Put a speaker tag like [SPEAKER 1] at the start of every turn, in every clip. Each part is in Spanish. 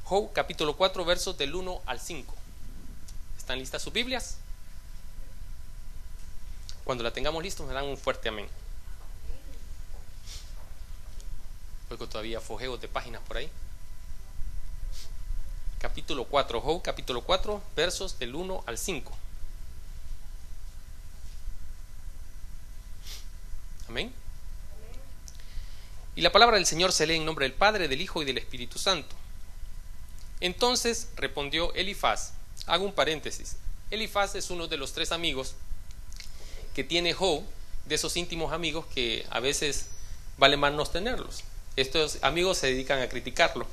[SPEAKER 1] Job capítulo 4 versos del 1 al 5. ¿Están listas sus Biblias? Cuando la tengamos listos me dan un fuerte amén. Oigo todavía fojeos de páginas por ahí. Capítulo 4, Job capítulo 4 versos del 1 al 5. Amén. Y la palabra del Señor se lee en nombre del Padre, del Hijo y del Espíritu Santo. Entonces respondió Elifaz. Hago un paréntesis. Elifaz es uno de los 3 amigos que tiene Job, de esos íntimos amigos que a veces vale más no tenerlos. Estos amigos se dedican a criticarlo.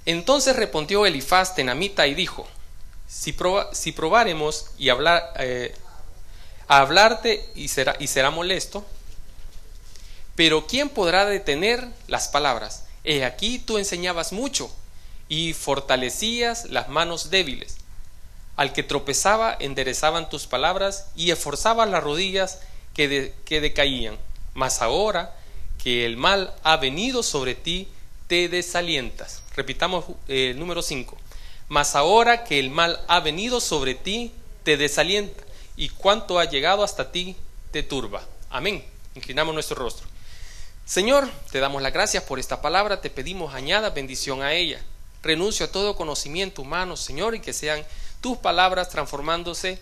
[SPEAKER 1] Entonces respondió Elifaz tenamita y dijo: si probaremos y a hablarte y será molesto, pero ¿quién podrá detener las palabras? He aquí tú enseñabas mucho y fortalecías las manos débiles. Al que tropezaba enderezaban tus palabras y esforzabas las rodillas que decaían. Mas ahora que el mal ha venido sobre ti, te desalientas. Repitamos el número 5. Mas ahora que el mal ha venido sobre ti, te desalienta, y cuanto ha llegado hasta ti, te turba. Amén. Inclinamos nuestro rostro. Señor, te damos las gracias por esta palabra, te pedimos añada bendición a ella. Renuncio a todo conocimiento humano, Señor, y que sean tus palabras transformándose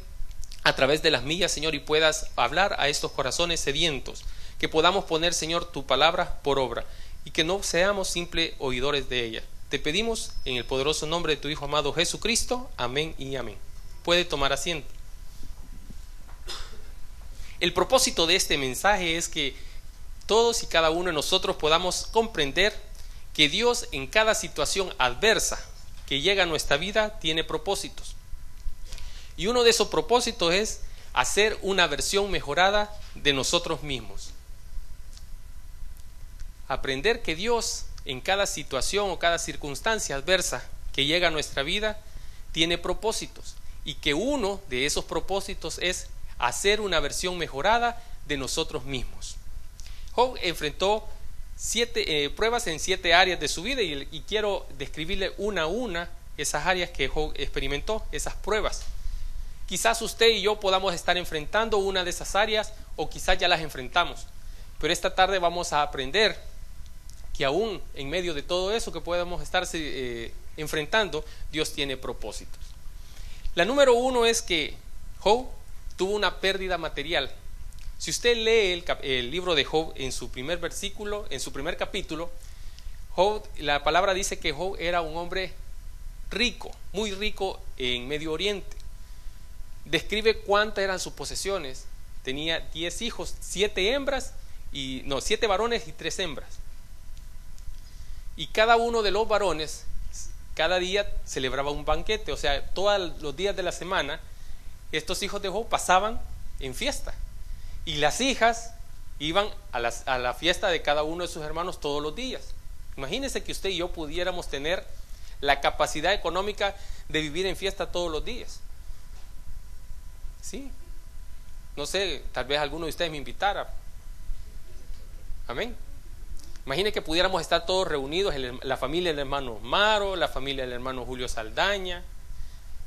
[SPEAKER 1] a través de las mías, Señor, y puedas hablar a estos corazones sedientos, que podamos poner, Señor, tu palabra por obra, y que no seamos simples oidores de ella. Te pedimos en el poderoso nombre de tu Hijo amado Jesucristo. Amén y amén. Puede tomar asiento. El propósito de este mensaje es que todos y cada uno de nosotros podamos comprender que Dios en cada situación adversa que llega a nuestra vida tiene propósitos. Y uno de esos propósitos es hacer una versión mejorada de nosotros mismos. Aprender que Dios en cada situación o cada circunstancia adversa que llega a nuestra vida tiene propósitos, y que uno de esos propósitos es hacer una versión mejorada de nosotros mismos. Job enfrentó 7 pruebas en 7 áreas de su vida, y quiero describirle una a una esas áreas que Job experimentó, esas pruebas. Quizás usted y yo podamos estar enfrentando una de esas áreas, o quizás ya las enfrentamos, pero esta tarde vamos a aprender que aún en medio de todo eso que podemos estar enfrentando, Dios tiene propósitos. La número 1 es que Job tuvo una pérdida material. Si usted lee el libro de Job en su primer versículo, en su primer capítulo, Job, la palabra dice que Job era un hombre rico, muy rico en Medio Oriente. Describe cuántas eran sus posesiones. Tenía 10 hijos, 7 varones y 3 hembras. Y cada uno de los varones, cada día celebraba un banquete. O sea, todos los días de la semana, estos hijos de Job pasaban en fiesta. Y las hijas iban a la fiesta de cada uno de sus hermanos todos los días. Imagínense que usted y yo pudiéramos tener la capacidad económica de vivir en fiesta todos los días. ¿Sí? No sé, tal vez alguno de ustedes me invitara. Amén. Imagine que pudiéramos estar todos reunidos, la familia del hermano Maro, la familia del hermano Julio Saldaña,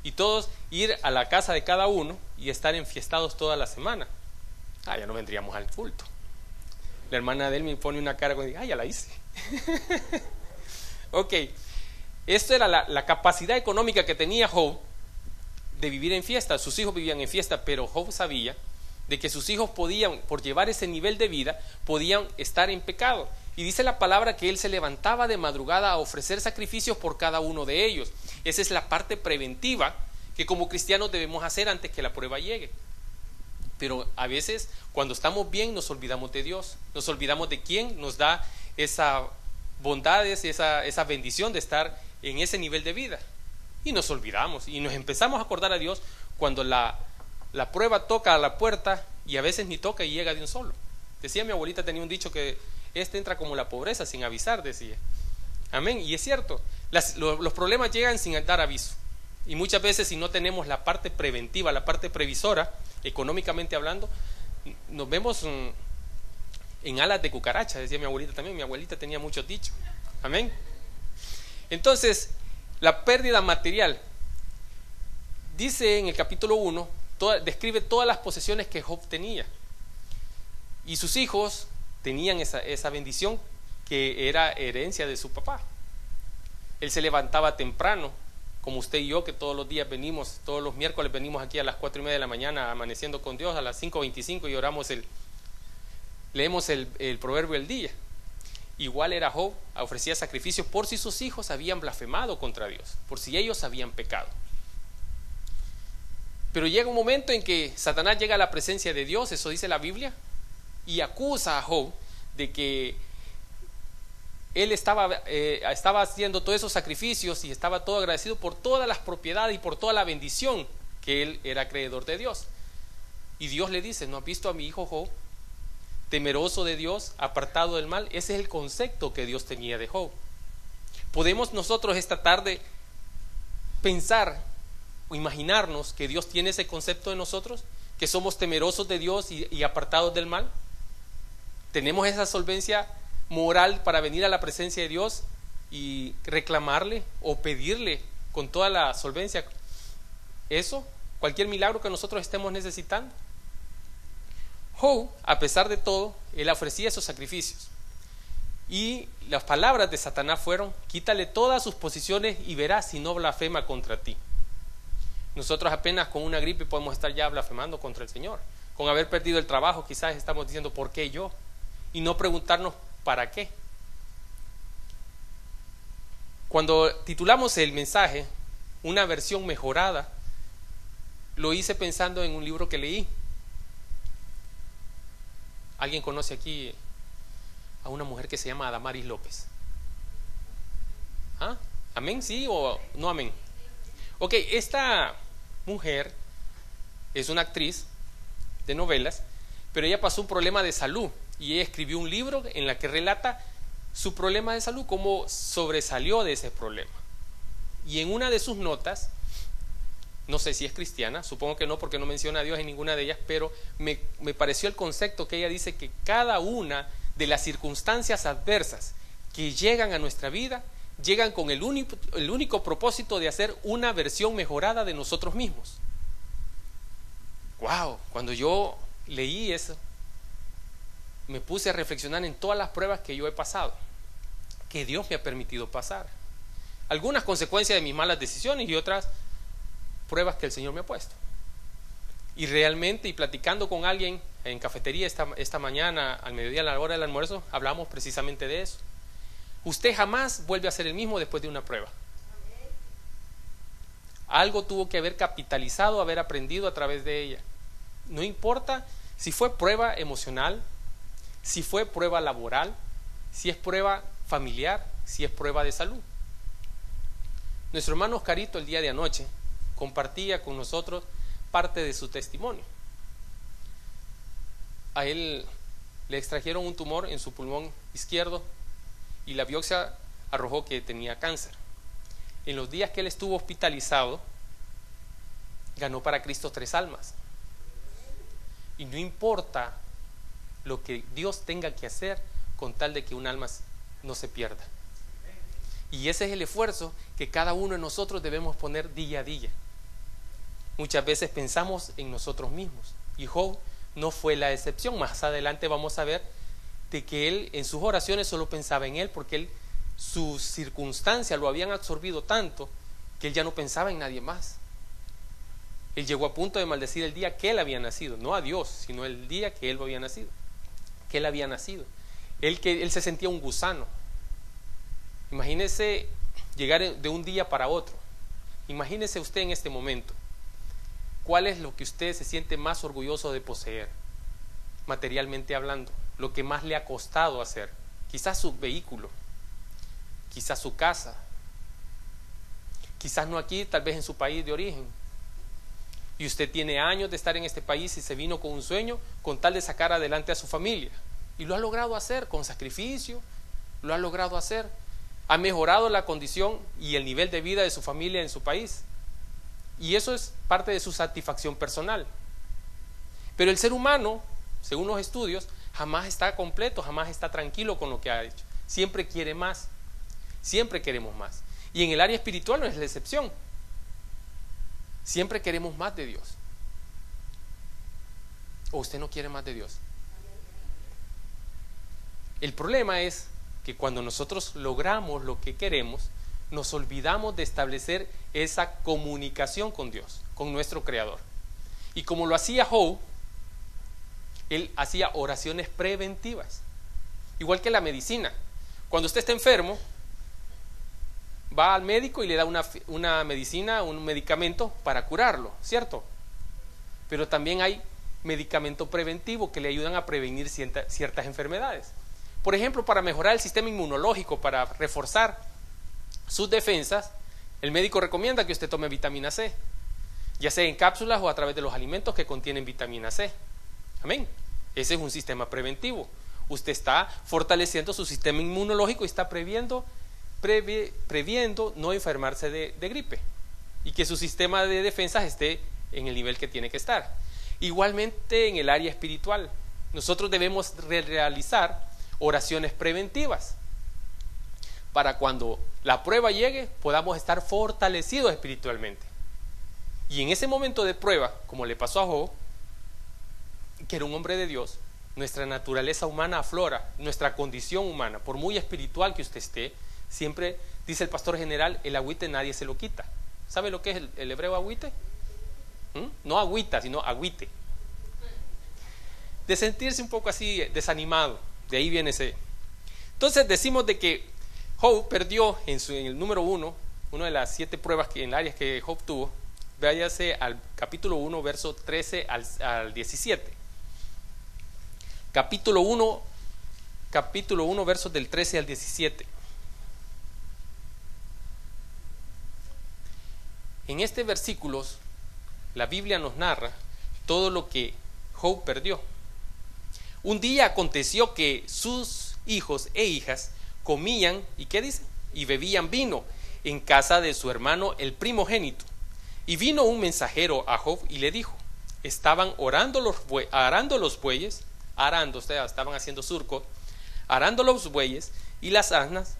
[SPEAKER 1] y todos ir a la casa de cada uno y estar enfiestados toda la semana. Ya no vendríamos al culto. La hermana de él me pone una cara cuando dice: ya la hice. Ok, esto era la capacidad económica que tenía Job de vivir en fiesta. Sus hijos vivían en fiesta, pero Job sabía de que sus hijos podían, por llevar ese nivel de vida, podían estar en pecado. Y dice la palabra que él se levantaba de madrugada a ofrecer sacrificios por cada uno de ellos. Esa es la parte preventiva que como cristianos debemos hacer antes que la prueba llegue. Pero a veces cuando estamos bien nos olvidamos de Dios, nos olvidamos de quién nos da esa bondad, esa bendición de estar en ese nivel de vida, y nos olvidamos y nos empezamos a acordar a Dios cuando la prueba toca a la puerta, y a veces ni toca y llega de un solo. Decía mi abuelita, tenía un dicho que entra como la pobreza sin avisar, decía. Amén. Y es cierto, los problemas llegan sin dar aviso, y muchas veces si no tenemos la parte preventiva, la parte previsora, económicamente hablando, nos vemos en alas de cucaracha, decía mi abuelita también. Mi abuelita tenía muchos dichos. Amén. Entonces La pérdida material. Dice en el capítulo 1, describe todas las posesiones que Job tenía. Y sus hijos tenían esa bendición que era herencia de su papá. Él se levantaba temprano, como usted y yo, que todos los días venimos, todos los miércoles venimos aquí a las 4:30 de la mañana, amaneciendo con Dios, a las 5:25 y oramos leemos el proverbio del día. Igual era Job, ofrecía sacrificios por si sus hijos habían blasfemado contra Dios, por si ellos habían pecado. Pero llega un momento en que Satanás llega a la presencia de Dios, eso dice la Biblia, y acusa a Job de que él estaba haciendo todos esos sacrificios y estaba todo agradecido por todas las propiedades y por toda la bendición que él era acreedor de Dios. Y Dios le dice: ¿no has visto a mi hijo Job? Temeroso de Dios, apartado del mal. Ese es el concepto que Dios tenía de Job. ¿Podemos nosotros esta tarde pensar o imaginarnos que Dios tiene ese concepto de nosotros? ¿Que somos temerosos de Dios y apartados del mal? ¿Tenemos esa solvencia moral para venir a la presencia de Dios y reclamarle o pedirle con toda la solvencia eso, cualquier milagro que nosotros estemos necesitando? Job, a pesar de todo, él ofrecía esos sacrificios, y las palabras de Satanás fueron: quítale todas sus posesiones y verás si no blasfema contra ti. Nosotros apenas con una gripe podemos estar ya blasfemando contra el Señor. Con haber perdido el trabajo quizás estamos diciendo: ¿por qué yo? Y no preguntarnos ¿para qué? Cuando titulamos el mensaje una versión mejorada, lo hice pensando en un libro que leí. ¿Alguien conoce aquí a una mujer que se llama Adamaris López? ¿Ah? ¿Amén? ¿Sí o no amén? Ok, esta mujer es una actriz de novelas, pero ella pasó un problema de salud y ella escribió un libro en la que relata su problema de salud, cómo sobresalió de ese problema. Y en una de sus notas, no sé si es cristiana, supongo que no, porque no menciona a Dios en ninguna de ellas, pero me pareció el concepto que ella dice: que cada una de las circunstancias adversas que llegan a nuestra vida llegan con el único propósito de hacer una versión mejorada de nosotros mismos. Wow, cuando yo leí eso, me puse a reflexionar en todas las pruebas que yo he pasado, que Dios me ha permitido pasar. Algunas consecuencias de mis malas decisiones y otras pruebas que el Señor me ha puesto. Y realmente, y platicando con alguien en cafetería esta mañana, al mediodía, a la hora del almuerzo, hablamos precisamente de eso. Usted jamás vuelve a ser el mismo después de una prueba. Algo tuvo que haber capitalizado, haber aprendido a través de ella. No importa si fue prueba emocional, si fue prueba laboral, si es prueba familiar, si es prueba de salud. Nuestro hermano Oscarito el día de anoche compartía con nosotros parte de su testimonio. A él le extrajeron un tumor en su pulmón izquierdo y la biopsia arrojó que tenía cáncer. En los días que él estuvo hospitalizado, ganó para Cristo 3 almas. Y no importa lo que Dios tenga que hacer con tal de que un alma no se pierda. Y ese es el esfuerzo que cada uno de nosotros debemos poner día a día. Muchas veces pensamos en nosotros mismos, y Job no fue la excepción. Más adelante vamos a ver de que él en sus oraciones solo pensaba en él, porque sus circunstancias lo habían absorbido tanto que él ya no pensaba en nadie más. Él llegó a punto de maldecir el día que él había nacido, no a Dios, sino el día que él había nacido, Él se sentía un gusano. Imagínese llegar de un día para otro. Imagínese usted en este momento, ¿cuál es lo que usted se siente más orgulloso de poseer, materialmente hablando? Lo que más le ha costado hacer. Quizás su vehículo, quizás su casa, quizás no aquí, tal vez en su país de origen. Y usted tiene años de estar en este país y se vino con un sueño con tal de sacar adelante a su familia. Y lo ha logrado hacer con sacrificio, lo ha logrado hacer. Ha mejorado la condición y el nivel de vida de su familia en su país. Y eso es parte de su satisfacción personal. Pero el ser humano, según los estudios, jamás está completo, jamás está tranquilo con lo que ha hecho. Siempre quiere más, siempre queremos más. Y en el área espiritual no es la excepción. Siempre queremos más de Dios. ¿O usted no quiere más de Dios? El problema es que cuando nosotros logramos lo que queremos, nos olvidamos de establecer esa comunicación con Dios, con nuestro Creador. Y como lo hacía Job, él hacía oraciones preventivas, igual que la medicina. Cuando usted está enfermo, va al médico y le da una medicina, un medicamento para curarlo, ¿cierto? Pero también hay medicamento preventivo que le ayudan a prevenir ciertas enfermedades. Por ejemplo, para mejorar el sistema inmunológico, para reforzar sus defensas, el médico recomienda que usted tome vitamina C, ya sea en cápsulas o a través de los alimentos que contienen vitamina C. Amén. Ese es un sistema preventivo. Usted está fortaleciendo su sistema inmunológico y está previendo no enfermarse de gripe, y que su sistema de defensas esté en el nivel que tiene que estar. Igualmente en el área espiritual, nosotros debemos realizar oraciones preventivas para cuando la prueba llegue podamos estar fortalecidos espiritualmente. Y en ese momento de prueba, como le pasó a Job, que era un hombre de Dios, nuestra naturaleza humana aflora, nuestra condición humana, por muy espiritual que usted esté, siempre dice el pastor general, el agüite nadie se lo quita. ¿Sabe lo que es el hebreo agüite? No agüita, sino agüite. De sentirse un poco así desanimado, de ahí viene ese. Entonces decimos de que Job perdió en el número 1, una de las 7 pruebas en áreas que Job tuvo. Váyase al capítulo 1, verso 13 al 17. Capítulo 1, versos del 13 al 17. En este versículos, la Biblia nos narra todo lo que Job perdió. Un día aconteció que sus hijos e hijas comían, ¿y qué dice? Y bebían vino en casa de su hermano el primogénito. Y vino un mensajero a Job y le dijo, estaban arando los bueyes, estaban haciendo surco, arando los bueyes y las asnas,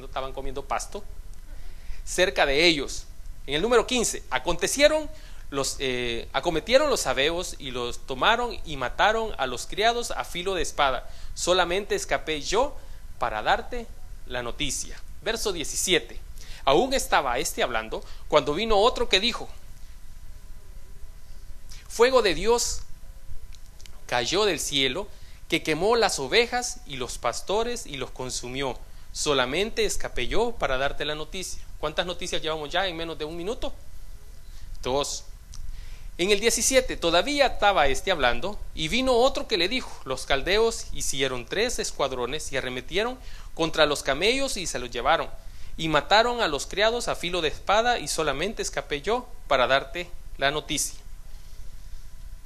[SPEAKER 1] estaban comiendo pasto cerca de ellos. En el número 15, acometieron los sabeos y los tomaron y mataron a los criados a filo de espada. Solamente escapé yo para darte la noticia. Verso 17. Aún estaba hablando cuando vino otro que dijo, fuego de Dios cayó del cielo, que quemó las ovejas y los pastores y los consumió. Solamente escapé yo para darte la noticia. ¿Cuántas noticias llevamos ya en menos de un minuto? 2. En el 17, todavía estaba hablando, y vino otro que le dijo, los caldeos hicieron 3 escuadrones y arremetieron contra los camellos y se los llevaron, y mataron a los criados a filo de espada, y solamente escapé yo para darte la noticia.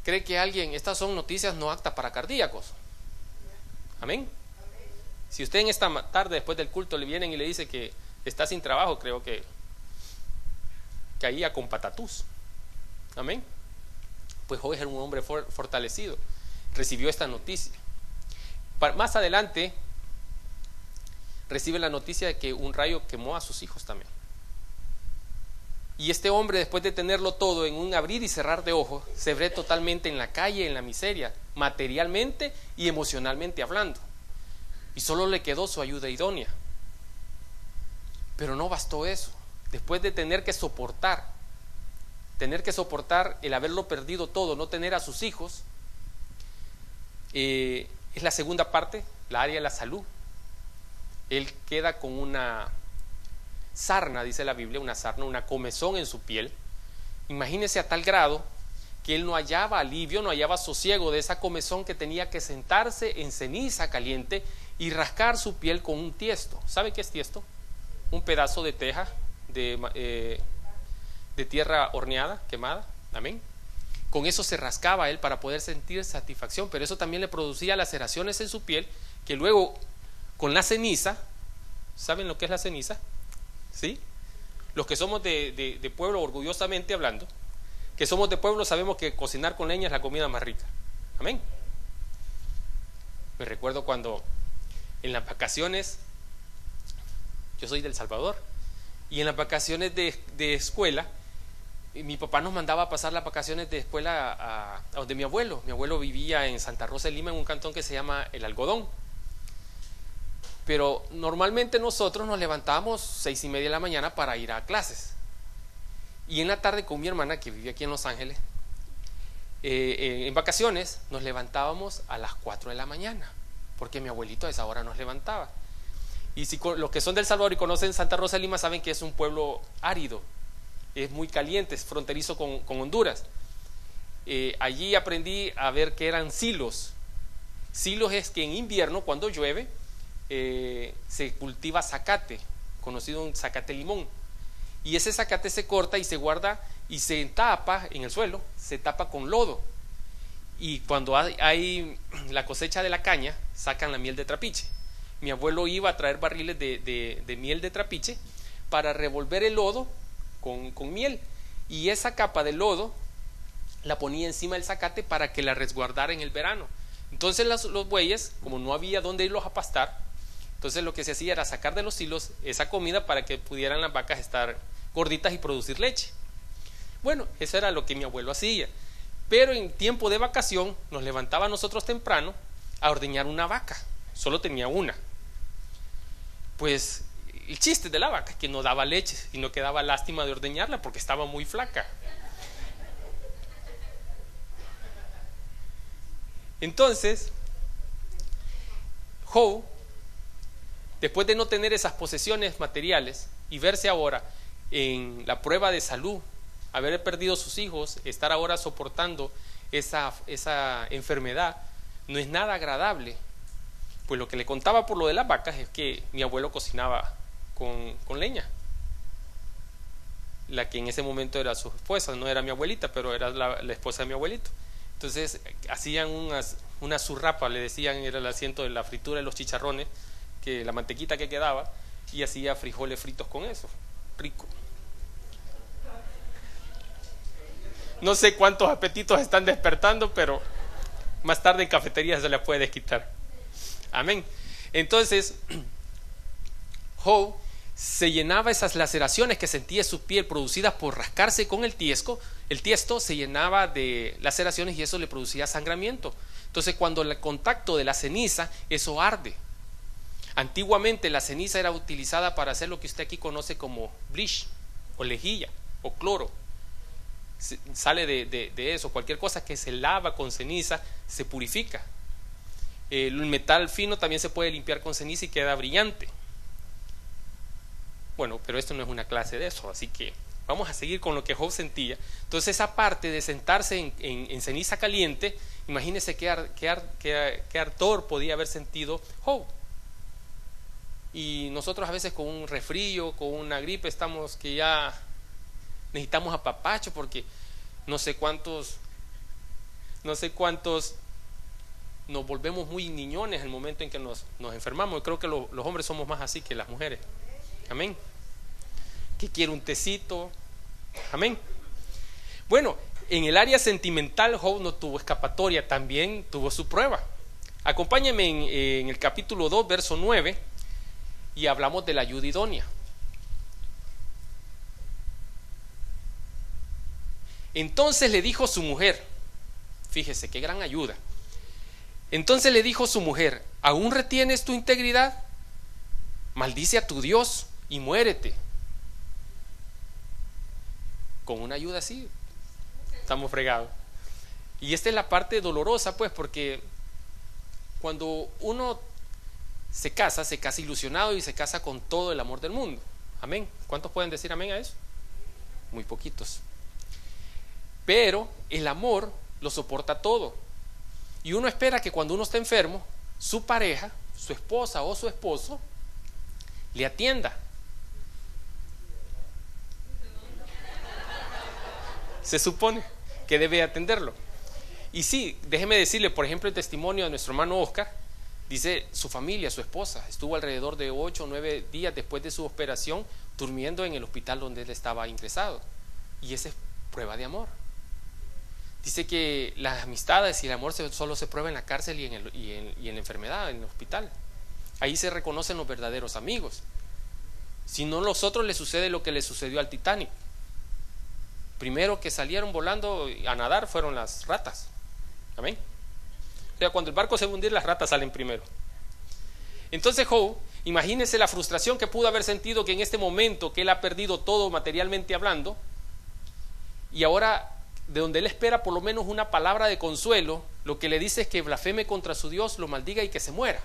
[SPEAKER 1] ¿Cree que alguien, estas son noticias no aptas para cardíacos? Amén. Si usted en esta tarde después del culto le vienen y le dice que está sin trabajo, creo que caía con patatús. Amén. Pues Job era un hombre fortalecido, recibió esta noticia. Más adelante recibe la noticia de que un rayo quemó a sus hijos también. Y este hombre, después de tenerlo todo en un abrir y cerrar de ojos, se ve totalmente en la calle, en la miseria, materialmente y emocionalmente hablando. Y solo le quedó su ayuda idónea. Pero no bastó eso. Después de tener que soportar el haberlo perdido todo, no tener a sus hijos, es la segunda parte, la área de la salud. Él queda con una sarna, dice la Biblia, una comezón en su piel. Imagínese a tal grado que él no hallaba alivio, no hallaba sosiego de esa comezón, que tenía que sentarse en ceniza caliente y rascar su piel con un tiesto. ¿Sabe qué es tiesto? Un pedazo de teja de tierra horneada, quemada. Amén. Con eso se rascaba él para poder sentir satisfacción, pero eso también le producía laceraciones en su piel, que luego con la ceniza, ¿saben lo que es la ceniza? ¿Sí? Los que somos de pueblo, orgullosamente hablando, que somos de pueblo, sabemos que cocinar con leña es la comida más rica. Amén. Me recuerdo cuando en las vacaciones Yo soy de El Salvador. Y en las vacaciones de escuela, mi papá nos mandaba a pasar las vacaciones de escuela a donde mi abuelo. Mi abuelo vivía en Santa Rosa de Lima, en un cantón que se llama El Algodón. Pero normalmente nosotros nos levantábamos 6:30 de la mañana para ir a clases. Y en la tarde con mi hermana, que vivía aquí en Los Ángeles, en vacaciones nos levantábamos a las 4 de la mañana, porque mi abuelito a esa hora nos levantaba. Y si los que son del Salvador y conocen Santa Rosa de Lima saben que es un pueblo árido, es muy caliente, es fronterizo con Honduras. Allí aprendí a ver que eran silos. Silos es que en invierno, cuando llueve, se cultiva zacate, conocido un zacate limón, y ese zacate se corta y se guarda y se tapa en el suelo, se tapa con lodo, y cuando hay la cosecha de la caña sacan la miel de trapiche. Mi abuelo iba a traer barriles de miel de trapiche para revolver el lodo con miel, y esa capa de lodo la ponía encima del zacate para que la resguardara en el verano. Entonces los bueyes, como no había dónde irlos a pastar, entonces lo que se hacía era sacar de los silos esa comida para que pudieran las vacas estar gorditas y producir leche. Bueno, eso era lo que mi abuelo hacía. Pero en tiempo de vacación nos levantaba nosotros temprano a ordeñar una vaca. Solo tenía una. Pues el chiste de la vaca es que no daba leche y no quedaba lástima de ordeñarla porque estaba muy flaca. Entonces Job, después de no tener esas posesiones materiales y verse ahora en la prueba de salud, haber perdido sus hijos, estar ahora soportando esa enfermedad, no es nada agradable. Pues lo que le contaba por lo de las vacas es que mi abuelo cocinaba con leña, la que en ese momento era su esposa, no era mi abuelita, pero era la esposa de mi abuelito. Entonces hacían una zurrapa, le decían, era el asiento de la fritura de los chicharrones, que la mantequita que quedaba, y hacía frijoles fritos con eso, rico. No sé cuántos apetitos están despertando, pero más tarde en cafetería se les puede desquitar. Amén. Entonces Job se llenaba esas laceraciones que sentía en su piel producidas por rascarse con el tiesto se llenaba de laceraciones y eso le producía sangramiento. Entonces cuando el contacto de la ceniza, eso arde. Antiguamente la ceniza era utilizada para hacer lo que usted aquí conoce como bleach o lejía o cloro. Sale de eso, cualquier cosa que se lava con ceniza se purifica. El metal fino también se puede limpiar con ceniza y queda brillante. Bueno, pero esto no es una clase de eso, así que vamos a seguir con lo que Job sentía. Entonces esa parte de sentarse en ceniza caliente, imagínense qué ardor podía haber sentido Job. Y nosotros a veces con un resfrío, con una gripe, estamos que ya necesitamos apapacho, porque no sé cuántos nos volvemos muy niñones en el momento en que nos enfermamos. Y creo que los hombres somos más así que las mujeres. Amén. Que quiere un tecito. Amén. Bueno, en el área sentimental Job no tuvo escapatoria, también tuvo su prueba. Acompáñenme en el capítulo 2, verso 9, y hablamos de la ayuda idónea. Entonces le dijo su mujer, fíjese qué gran ayuda. Entonces le dijo su mujer: ¿aún retienes tu integridad? Maldice a tu Dios y muérete. Con una ayuda así estamos fregados. Y esta es la parte dolorosa, pues, porque cuando uno se casa ilusionado y se casa con todo el amor del mundo. Amén. ¿Cuántos pueden decir amén a eso? Muy poquitos. Pero el amor lo soporta todo. Y uno espera que cuando uno está enfermo, su pareja, su esposa o su esposo, le atienda. Se supone que debe atenderlo. Y sí, déjeme decirle, por ejemplo, el testimonio de nuestro hermano Oscar. Dice, su familia, su esposa, estuvo alrededor de 8 o 9 días después de su operación durmiendo en el hospital donde él estaba ingresado. Y esa es prueba de amor. Dice que las amistades y el amor solo se prueba en la cárcel y en la enfermedad, en el hospital. Ahí se reconocen los verdaderos amigos. Si no, a nosotros le sucede lo que le sucedió al Titanic. Primero que salieron volando a nadar fueron las ratas. Amén. O sea, cuando el barco se va a hundir, las ratas salen primero. Entonces Job, imagínese la frustración que pudo haber sentido, que en este momento que él ha perdido todo materialmente hablando, y ahora de donde él espera por lo menos una palabra de consuelo, lo que le dice es que blasfeme contra su Dios, lo maldiga y que se muera.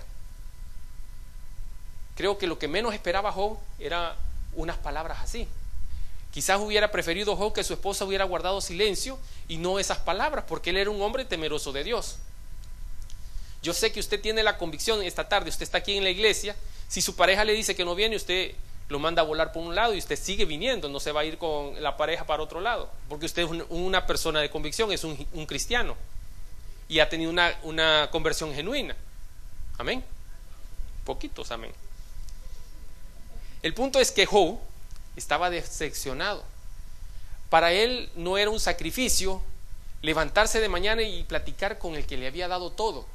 [SPEAKER 1] Creo que lo que menos esperaba Job era unas palabras así. Quizás hubiera preferido Job que su esposa hubiera guardado silencio y no esas palabras, porque él era un hombre temeroso de Dios. Yo sé que usted tiene la convicción esta tarde, usted está aquí en la iglesia, si su pareja le dice que no viene, usted lo manda a volar por un lado y usted sigue viniendo, no se va a ir con la pareja para otro lado, porque usted es una persona de convicción, es un cristiano y ha tenido una conversión genuina. Amén. Poquitos, amén. El punto es que Job estaba decepcionado. Para él no era un sacrificio levantarse de mañana y platicar con el que le había dado todo,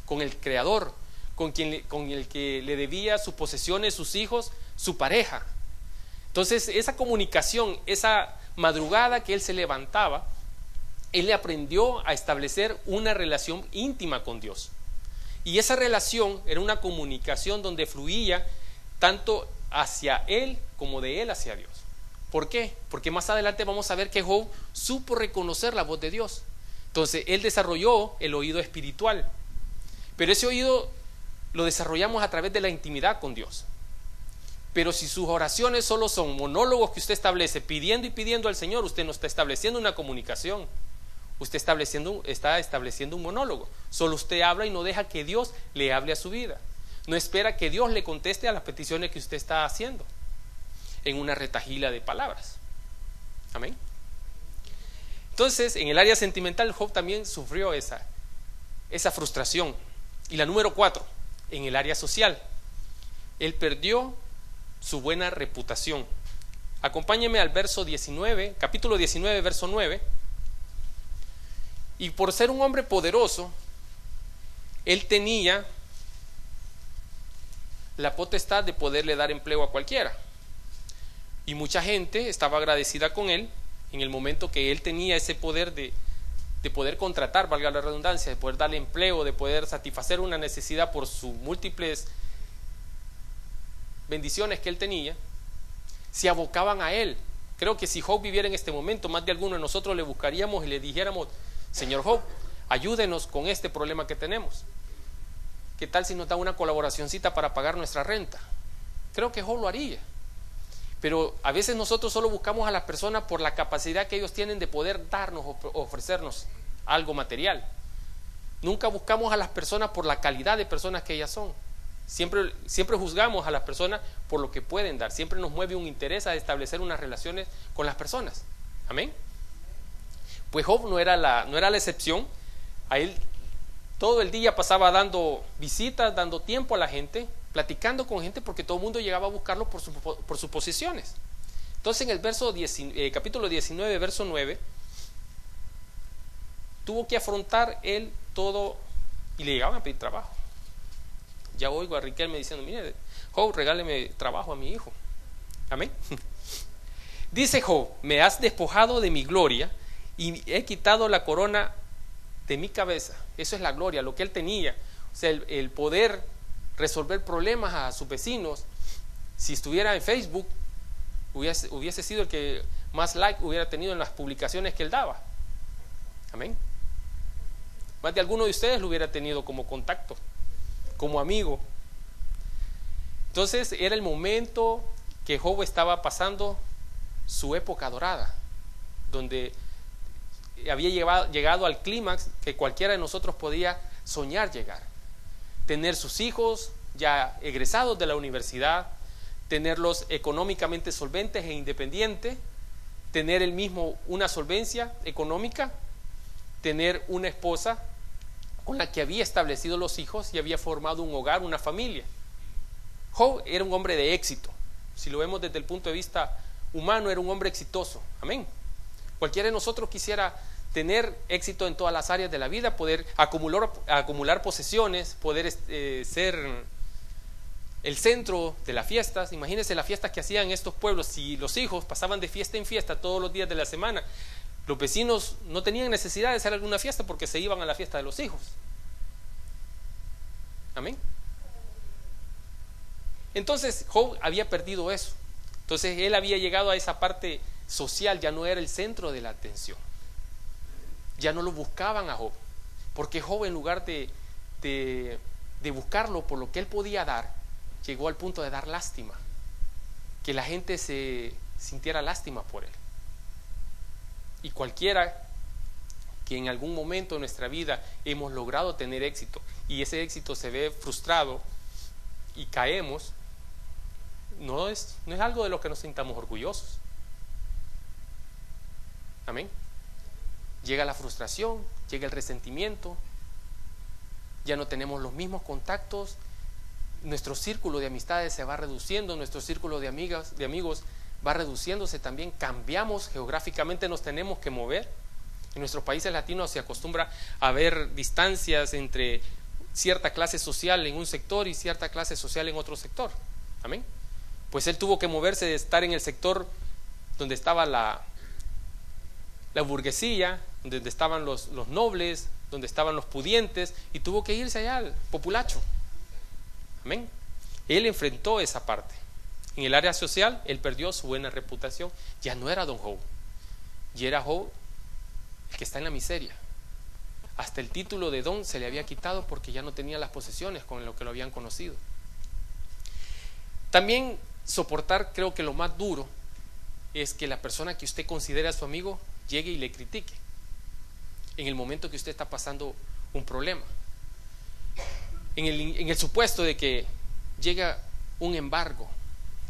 [SPEAKER 1] con el Creador, con el que le debía sus posesiones, sus hijos, su pareja. Entonces esa comunicación, esa madrugada que él se levantaba, él le aprendió a establecer una relación íntima con Dios. Y esa relación era una comunicación donde fluía tanto hacia él como de él hacia Dios. ¿Por qué? Porque más adelante vamos a ver que Job supo reconocer la voz de Dios. Entonces él desarrolló el oído espiritual, pero ese oído lo desarrollamos a través de la intimidad con Dios. Pero si sus oraciones solo son monólogos que usted establece pidiendo y pidiendo al Señor, usted no está estableciendo una comunicación, usted está estableciendo un monólogo. Solo usted habla y no deja que Dios le hable a su vida. No espera que Dios le conteste a las peticiones que usted está haciendo en una retahíla de palabras. Amén. Entonces, en el área sentimental, Job también sufrió esa frustración. Y la número 4, en el área social, él perdió su buena reputación. Acompáñeme al verso 19, capítulo 19, verso 9. Y por ser un hombre poderoso, él tenía la potestad de poderle dar empleo a cualquiera. Y mucha gente estaba agradecida con él en el momento que él tenía ese poder de poder contratar, valga la redundancia, de poder darle empleo, de poder satisfacer una necesidad por sus múltiples bendiciones que él tenía. Se abocaban a él. Creo que si Job viviera en este momento, más de alguno de nosotros le buscaríamos y le dijéramos: Señor Job, ayúdenos con este problema que tenemos. ¿Qué tal si nos da una colaboracioncita para pagar nuestra renta? Creo que Job lo haría. Pero a veces nosotros solo buscamos a las personas por la capacidad que ellos tienen de poder darnos o ofrecernos algo material. Nunca buscamos a las personas por la calidad de personas que ellas son. Siempre juzgamos a las personas por lo que pueden dar. Siempre nos mueve un interés a establecer unas relaciones con las personas. Amén. Pues Job no era la excepción. A él todo el día pasaba dando visitas, dando tiempo a la gente, platicando con gente, porque todo el mundo llegaba a buscarlo por sus posiciones. Entonces en el capítulo 19, verso 9, tuvo que afrontar él todo, y le llegaban a pedir trabajo. Ya oigo a Riquelme diciendo: mire, Job, regáleme trabajo a mi hijo. Amén. Dice Job: me has despojado de mi gloria y he quitado la corona de mi cabeza. Eso es la gloria, lo que él tenía. O sea, el poder resolver problemas a sus vecinos. Si estuviera en Facebook, hubiese sido el que más like hubiera tenido en las publicaciones que él daba. Amén. Más de alguno de ustedes lo hubiera tenido como contacto, como amigo. Entonces era el momento que Job estaba pasando su época dorada, donde había llegado al clímax que cualquiera de nosotros podía soñar llegar. Tener sus hijos ya egresados de la universidad, tenerlos económicamente solventes e independientes, tener él mismo una solvencia económica, tener una esposa con la que había establecido los hijos y había formado un hogar, una familia. Job era un hombre de éxito. Si lo vemos desde el punto de vista humano, era un hombre exitoso. Amén. Cualquiera de nosotros quisiera tener éxito en todas las áreas de la vida, poder acumular posesiones, poder ser el centro de las fiestas. Imagínense las fiestas que hacían estos pueblos. Si los hijos pasaban de fiesta en fiesta todos los días de la semana, los vecinos no tenían necesidad de hacer alguna fiesta porque se iban a la fiesta de los hijos. Amén. Entonces Job había perdido eso. Entonces él había llegado a esa parte social, ya no era el centro de la atención. Ya no lo buscaban a Job, porque Job, en lugar de buscarlo por lo que él podía dar, llegó al punto de dar lástima, que la gente se sintiera lástima por él. Y cualquiera que en algún momento de nuestra vida hemos logrado tener éxito y ese éxito se ve frustrado y caemos, no es algo de lo que nos sintamos orgullosos. Amén. Llega la frustración, llega el resentimiento, ya no tenemos los mismos contactos, nuestro círculo de amistades se va reduciendo, nuestro círculo de amigos va reduciéndose también, cambiamos geográficamente, nos tenemos que mover. En nuestros países latinos se acostumbra a haber distancias entre cierta clase social en un sector y cierta clase social en otro sector. Amén. Pues él tuvo que moverse de estar en el sector donde estaba la burguesía, donde estaban los nobles, donde estaban los pudientes, y tuvo que irse allá al populacho. Amén. Él enfrentó esa parte. En el área social, él perdió su buena reputación. Ya no era don Job, y era Job el que está en la miseria. Hasta el título de don se le había quitado porque ya no tenía las posesiones con lo que lo habían conocido. También soportar, creo que lo más duro es que la persona que usted considera su amigo llegue y le critique en el momento que usted está pasando un problema, en el supuesto de que llega un embargo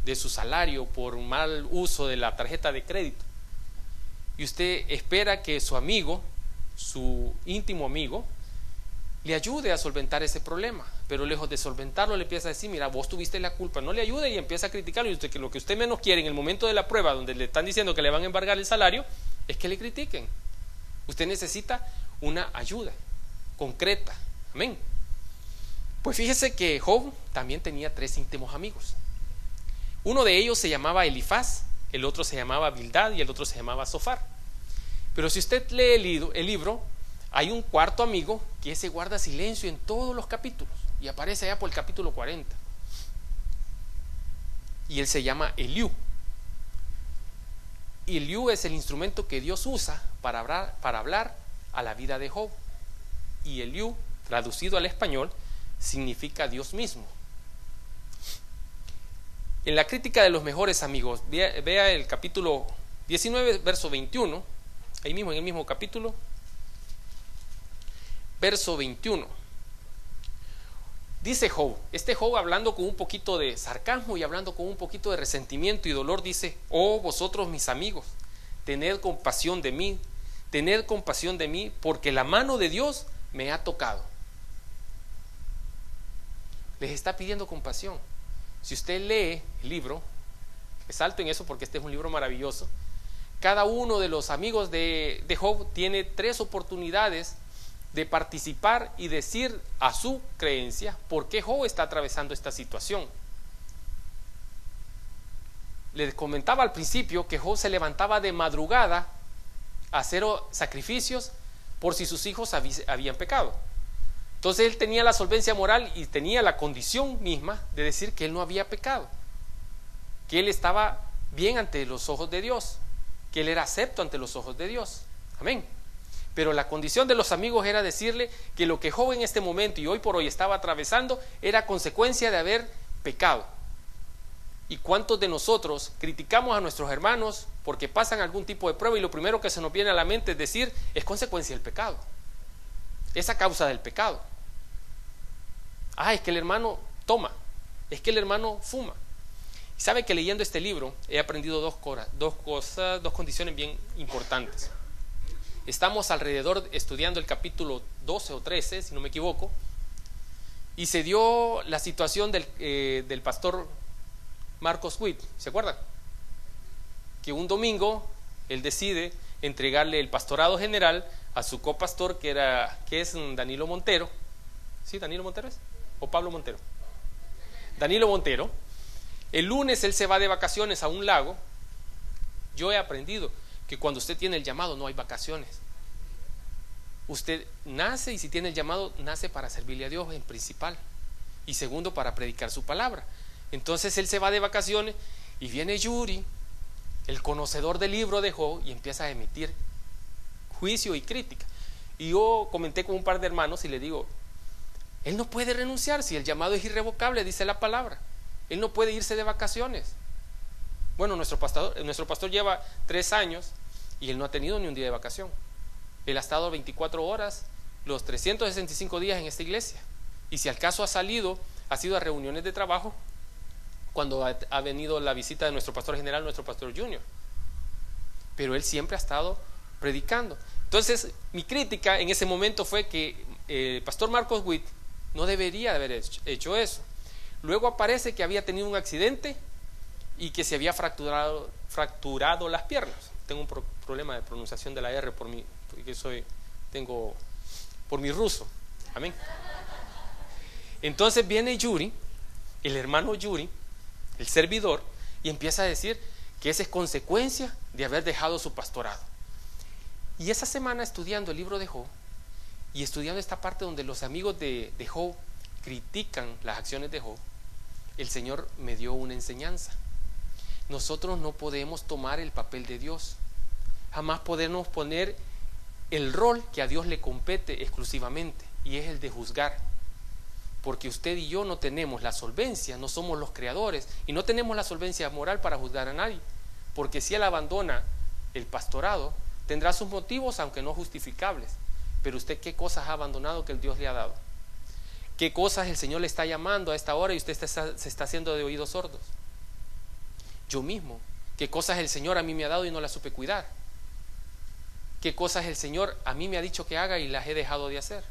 [SPEAKER 1] de su salario por un mal uso de la tarjeta de crédito, y usted espera que su amigo, su íntimo amigo, le ayude a solventar ese problema, pero lejos de solventarlo le empieza a decir: mira, vos tuviste la culpa, no le ayude, y empieza a criticarlo. Y usted, que lo que usted menos quiere en el momento de la prueba, donde le están diciendo que le van a embargar el salario, es que le critiquen. Usted necesita una ayuda concreta. Amén. Pues fíjese que Job también tenía 3 íntimos amigos. Uno de ellos se llamaba Elifaz, el otro se llamaba Bildad y el otro se llamaba Zofar. Pero si usted lee el libro, hay un cuarto amigo que ese guarda silencio en todos los capítulos y aparece allá por el capítulo 40. Y él se llama Eliú. Y Eliú es el instrumento que Dios usa para hablar a la vida de Job. Y Eliú, traducido al español, significa Dios mismo. En la crítica de los mejores amigos, vea el capítulo 19, verso 21, ahí mismo en el mismo capítulo, verso 21. Dice Job, Job hablando con un poquito de sarcasmo y hablando con un poquito de resentimiento y dolor, dice: oh vosotros mis amigos, tened compasión de mí, porque la mano de Dios me ha tocado. Les está pidiendo compasión. Si usted lee el libro, resalto en eso porque este es un libro maravilloso, cada uno de los amigos de Job tiene 3 oportunidades de participar y decir a su creencia por qué Job está atravesando esta situación. Les comentaba al principio que Job se levantaba de madrugada a hacer sacrificios por si sus hijos habían pecado. Entonces él tenía la solvencia moral y tenía la condición misma de decir que él no había pecado, que él estaba bien ante los ojos de Dios, que él era acepto ante los ojos de Dios. Amén. Pero la condición de los amigos era decirle que lo que Job en este momento y hoy por hoy estaba atravesando era consecuencia de haber pecado. ¿Y cuántos de nosotros criticamos a nuestros hermanos porque pasan algún tipo de prueba y lo primero que se nos viene a la mente es decir: es consecuencia del pecado, es a causa del pecado? Es que el hermano toma, es que el hermano fuma. Y sabe que leyendo este libro he aprendido dos condiciones bien importantes. Estamos alrededor estudiando el capítulo 12 o 13, si no me equivoco, y se dio la situación del pastor Marcos Witt. ¿Se acuerdan? Que un domingo él decide entregarle el pastorado general a su copastor, que es Danilo Montero. ¿Sí, Danilo Montero es? ¿O Pablo Montero? Danilo Montero. El lunes él se va de vacaciones a un lago. Yo he aprendido que cuando usted tiene el llamado no hay vacaciones. Usted nace, y si tiene el llamado, nace para servirle a Dios en principal, y segundo, para predicar su palabra. Entonces él se va de vacaciones y viene Yuri, el conocedor del libro de Job, y empieza a emitir juicio y crítica. Y yo comenté con un par de hermanos y le digo, él no puede renunciar si el llamado es irrevocable, dice la palabra. Él no puede irse de vacaciones. Bueno, nuestro pastor lleva 3 años y él no ha tenido ni un día de vacación. Él ha estado 24 horas, los 365 días en esta iglesia. Y si al caso ha sido a reuniones de trabajo, cuando ha venido la visita de nuestro pastor general, nuestro pastor junior. Pero él siempre ha estado predicando. Entonces, mi crítica en ese momento fue que el pastor Marcos Witt no debería haber hecho eso. Luego aparece que había tenido un accidente y que se había fracturado las piernas. Tengo un problema de pronunciación de la R por mi ruso. Amén. Entonces viene Yuri, el hermano Yuri, el servidor, y empieza a decir que esa es consecuencia de haber dejado su pastorado. Y esa semana, estudiando el libro de Job y estudiando esta parte donde los amigos de Job critican las acciones de Job, el Señor me dio una enseñanza. Nosotros no podemos tomar el papel de Dios, jamás podemos poner el rol que a Dios le compete exclusivamente, y es el de juzgar, porque usted y yo no tenemos la solvencia, no somos los creadores, y no tenemos la solvencia moral para juzgar a nadie, porque si él abandona el pastorado, tendrá sus motivos, aunque no justificables. Pero usted, ¿qué cosas ha abandonado que el Dios le ha dado? ¿Qué cosas el Señor le está llamando a esta hora y usted se está haciendo de oídos sordos? Yo mismo, ¿qué cosas el Señor a mí me ha dado y no las supe cuidar? ¿Qué cosas el Señor a mí me ha dicho que haga y las he dejado de hacer?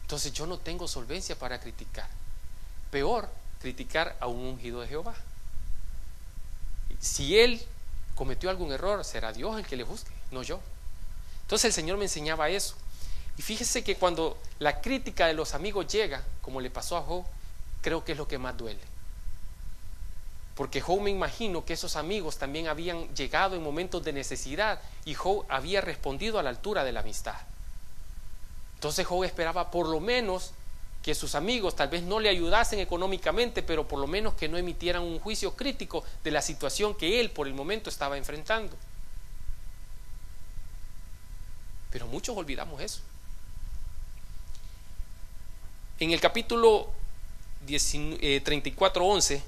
[SPEAKER 1] Entonces yo no tengo solvencia para criticar. Peor, criticar a un ungido de Jehová. Si él cometió algún error, será Dios el que le juzgue, no yo. Entonces el Señor me enseñaba eso. Y fíjese que cuando la crítica de los amigos llega, como le pasó a Job, creo que es lo que más duele. Porque Job, me imagino que esos amigos también habían llegado en momentos de necesidad y Job había respondido a la altura de la amistad. Entonces Job esperaba por lo menos que sus amigos tal vez no le ayudasen económicamente, pero por lo menos que no emitieran un juicio crítico de la situación que él por el momento estaba enfrentando. Pero muchos olvidamos eso. En el capítulo 34:11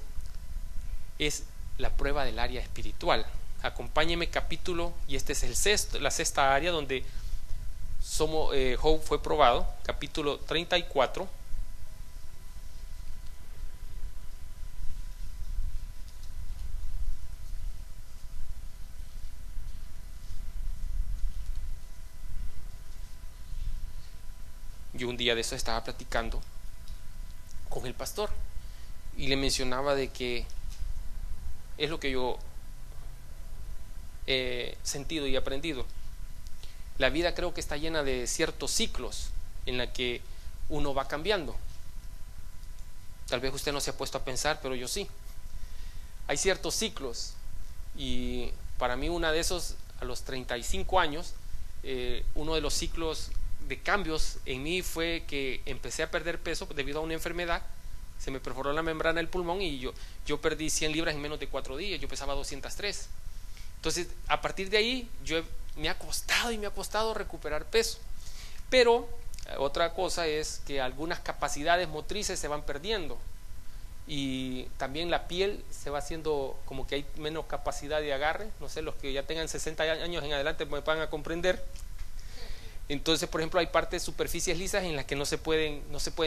[SPEAKER 1] es la prueba del área espiritual. Acompáñeme capítulo, y este es la sexta área donde Job fue probado, capítulo 34. Yo un día de eso estaba platicando con el pastor y le mencionaba de que es lo que yo he sentido y aprendido. La vida creo que está llena de ciertos ciclos en la que uno va cambiando. Tal vez usted no se ha puesto a pensar, pero yo sí. Hay ciertos ciclos, y para mí uno de esos, a los 35 años, uno de los ciclos de cambios en mí fue que empecé a perder peso debido a una enfermedad. Se me perforó la membrana del pulmón y yo perdí 100 libras en menos de 4 días. Yo pesaba 203. Entonces, a partir de ahí, me ha costado recuperar peso. Pero otra cosa es que algunas capacidades motrices se van perdiendo, y también la piel se va haciendo como que hay menos capacidad de agarre. No sé, los que ya tengan 60 años en adelante me van a comprender. Entonces, por ejemplo, hay partes, superficies lisas en las que no se pueden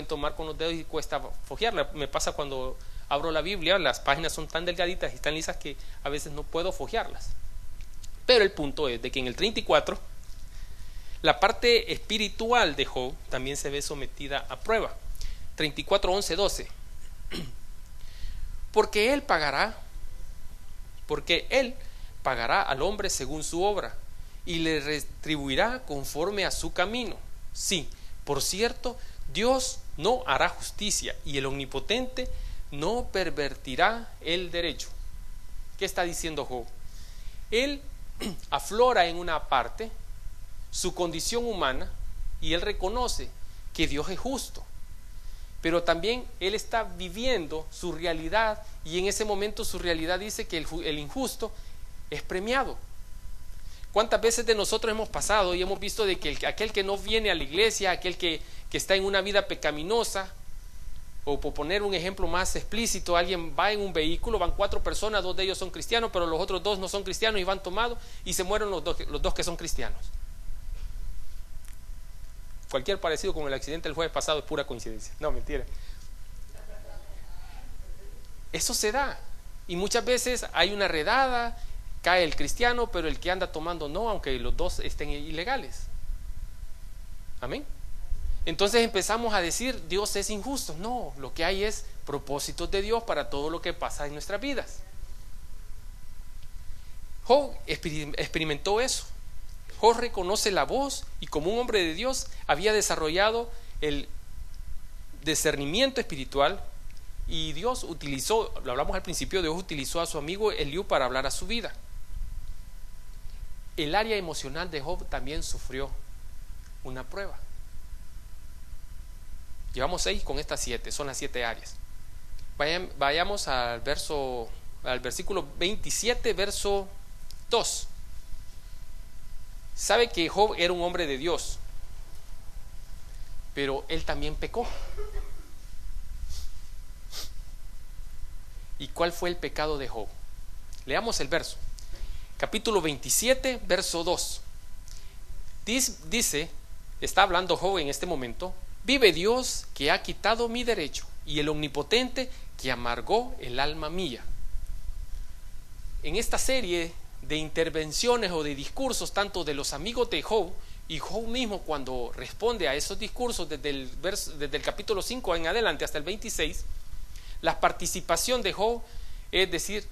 [SPEAKER 1] tomar con los dedos y cuesta fojearla. Me pasa cuando abro la Biblia, las páginas son tan delgaditas y tan lisas que a veces no puedo fojearlas. Pero el punto es de que en el 34, la parte espiritual de Job también se ve sometida a prueba. 34, 11, 12. Porque él pagará al hombre según su obra, y le retribuirá conforme a su camino. Sí, por cierto, Dios no hará justicia, y el Omnipotente no pervertirá el derecho. ¿Qué está diciendo Job? Él aflora en una parte su condición humana y él reconoce que Dios es justo, pero también él está viviendo su realidad, y en ese momento su realidad dice que el injusto es premiado. ¿Cuántas veces de nosotros hemos pasado y hemos visto de que aquel que no viene a la iglesia, aquel que está en una vida pecaminosa, o por poner un ejemplo más explícito, alguien va en un vehículo, van 4 personas, 2 de ellos son cristianos, pero los otros 2 no son cristianos y van tomados y se mueren los dos que son cristianos? Cualquier parecido con el accidente del jueves pasado es pura coincidencia. No, mentira. Eso se da. Y muchas veces hay una redada, cae el cristiano, pero el que anda tomando no, aunque los 2 estén ilegales. Amén. Entonces empezamos a decir, Dios es injusto. No, lo que hay es propósitos de Dios para todo lo que pasa en nuestras vidas. Job experimentó eso. Job reconoce la voz y como un hombre de Dios había desarrollado el discernimiento espiritual, y Dios utilizó, lo hablamos al principio, Dios utilizó a su amigo Eliú para hablar a su vida. El área emocional de Job también sufrió una prueba. Llevamos 6 con estas 7, son las 7 áreas. Vayamos al versículo 27, verso 2. Sabe que Job era un hombre de Dios, pero él también pecó. ¿Y cuál fue el pecado de Job? Leamos el verso. Capítulo 27, verso 2. Dice, está hablando Job en este momento: vive Dios que ha quitado mi derecho, y el omnipotente que amargó el alma mía. En esta serie de intervenciones o de discursos, tanto de los amigos de Job y Job mismo, cuando responde a esos discursos desde el capítulo 5 en adelante hasta el 26, la participación de Job es decir: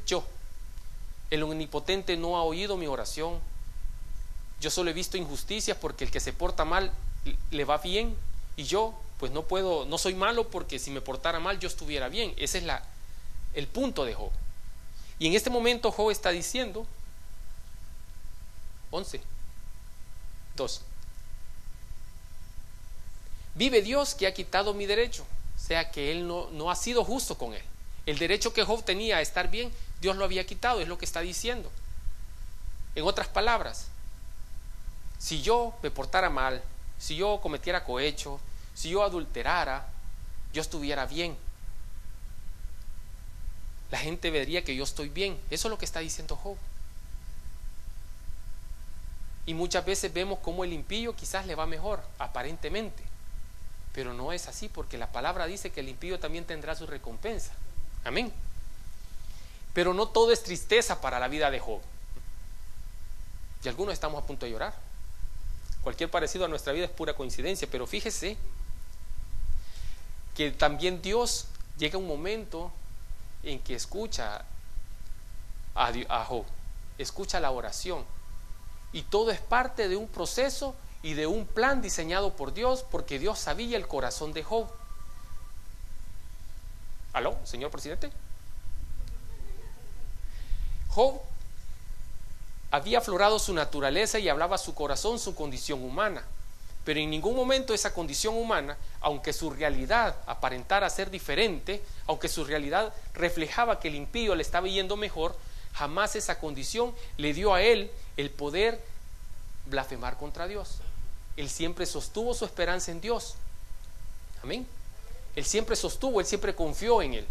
[SPEAKER 1] el omnipotente no ha oído mi oración, yo solo he visto injusticias porque el que se porta mal le va bien, y yo pues no soy malo, porque si me portara mal yo estuviera bien. Ese es el punto de Job. Y en este momento Job está diciendo, 11:2, vive Dios que ha quitado mi derecho. O sea que él no ha sido justo con él. El derecho que Job tenía a estar bien, Dios lo había quitado, es lo que está diciendo. En otras palabras, si yo me portara mal, si yo cometiera cohecho, si yo adulterara, yo estuviera bien. La gente vería que yo estoy bien. Eso es lo que está diciendo Job. Y muchas veces vemos cómo el impío quizás le va mejor, aparentemente, pero no es así, porque la palabra dice que el impío también tendrá su recompensa. Amén. Pero no todo es tristeza para la vida de Job. Y algunos estamos a punto de llorar. Cualquier parecido a nuestra vida es pura coincidencia, pero fíjese que también Dios llega un momento en que escucha a Job, escucha la oración, y todo es parte de un proceso y de un plan diseñado por Dios, porque Dios sabía el corazón de Job. ¿Aló, señor presidente? Job había aflorado su naturaleza y hablaba su corazón, su condición humana, pero en ningún momento esa condición humana, aunque su realidad aparentara ser diferente, aunque su realidad reflejaba que el impío le estaba yendo mejor, jamás esa condición le dio a él el poder blasfemar contra Dios. Él siempre sostuvo su esperanza en Dios. Amén. Él siempre confió en él.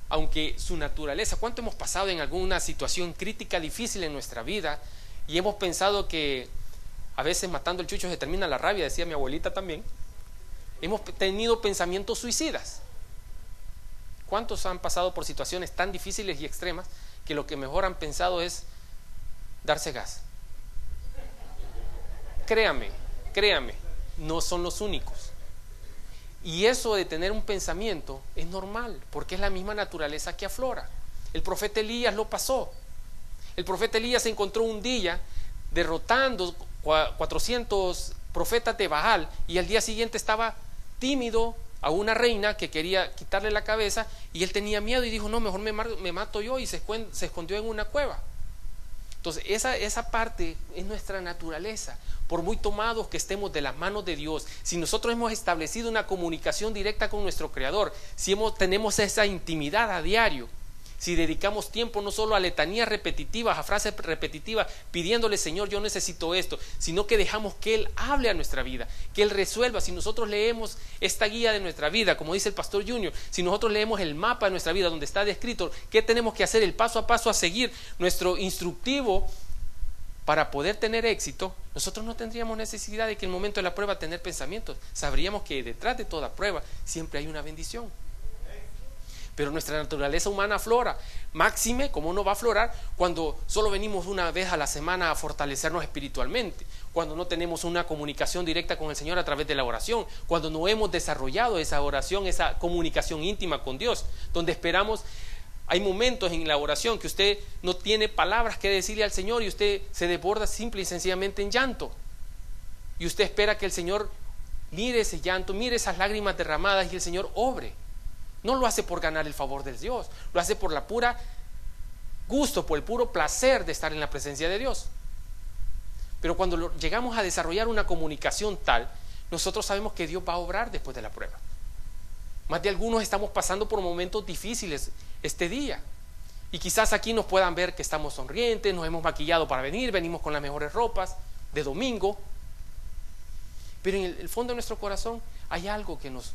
[SPEAKER 1] Aunque su naturaleza, ¿cuánto hemos pasado en alguna situación crítica, difícil en nuestra vida, y hemos pensado que a veces matando el chucho se termina la rabia? Decía mi abuelita también. Hemos tenido pensamientos suicidas. ¿Cuántos han pasado por situaciones tan difíciles y extremas que lo que mejor han pensado es darse gas? Créame, no son los únicos. Y eso de tener un pensamiento es normal, porque es la misma naturaleza que aflora. El profeta Elías lo pasó. El profeta Elías se encontró un día derrotando 400 profetas de Baal, y al día siguiente estaba tímido, a una reina que quería quitarle la cabeza, y él tenía miedo y dijo, no, mejor me mato yo, y se escondió en una cueva. Entonces esa parte es nuestra naturaleza. Por muy tomados que estemos de las manos de Dios, si nosotros hemos establecido una comunicación directa con nuestro Creador, si tenemos esa intimidad a diario, si dedicamos tiempo no solo a letanías repetitivas, a frases repetitivas, pidiéndole, Señor, yo necesito esto, sino que dejamos que Él hable a nuestra vida, que Él resuelva. Si nosotros leemos esta guía de nuestra vida, como dice el pastor Junior, si nosotros leemos el mapa de nuestra vida donde está descrito qué tenemos que hacer, el paso a paso a seguir, nuestro instructivo para poder tener éxito, nosotros no tendríamos necesidad de que en el momento de la prueba tener pensamientos. Sabríamos que detrás de toda prueba siempre hay una bendición. Pero nuestra naturaleza humana aflora. Máxime, ¿cómo no va a aflorar cuando solo venimos una vez a la semana a fortalecernos espiritualmente? Cuando no tenemos una comunicación directa con el Señor a través de la oración, cuando no hemos desarrollado esa oración, esa comunicación íntima con Dios, donde esperamos. Hay momentos en la oración que usted no tiene palabras que decirle al Señor y usted se desborda simple y sencillamente en llanto, y usted espera que el Señor mire ese llanto, mire esas lágrimas derramadas y el Señor obre. No lo hace por ganar el favor de Dios, lo hace por la pura gusto, por el puro placer de estar en la presencia de Dios. Pero cuando llegamos a desarrollar una comunicación tal, nosotros sabemos que Dios va a obrar después de la prueba. Más de algunos estamos pasando por momentos difíciles este día, y quizás aquí nos puedan ver que estamos sonrientes, nos hemos maquillado para venir, venimos con las mejores ropas de domingo, pero en el fondo de nuestro corazón hay algo que nos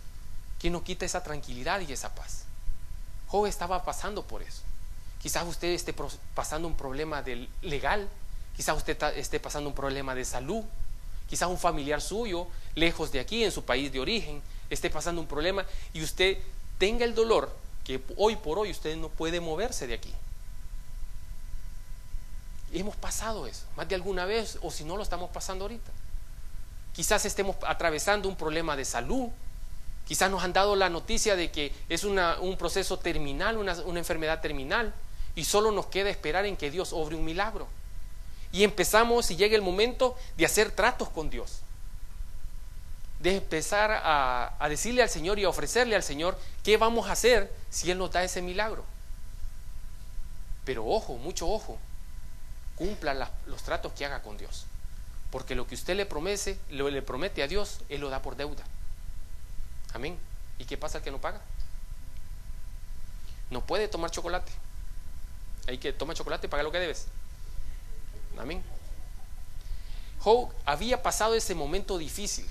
[SPEAKER 1] quita esa tranquilidad y esa paz. Job estaba pasando por eso. Quizás usted esté pasando un problema legal, quizás usted esté pasando un problema de salud, quizás un familiar suyo lejos de aquí, en su país de origen, esté pasando un problema y usted tenga el dolor que hoy por hoy usted no puede moverse de aquí. Hemos pasado eso más de alguna vez, o si no lo estamos pasando ahorita. Quizás estemos atravesando un problema de salud, quizás nos han dado la noticia de que es un proceso terminal, una enfermedad terminal, y solo nos queda esperar en que Dios obre un milagro. Y empezamos, y llega el momento de hacer tratos con Dios, de empezar a decirle al Señor y a ofrecerle al Señor qué vamos a hacer si Él nos da ese milagro. Pero ojo, mucho ojo, cumpla los tratos que haga con Dios, porque lo que usted le promete a Dios, Él lo da por deuda. Amén. ¿Y qué pasa al que no paga? No puede tomar chocolate. Hay que tomar chocolate y pagar lo que debes. Amén. Job había pasado ese momento difícil,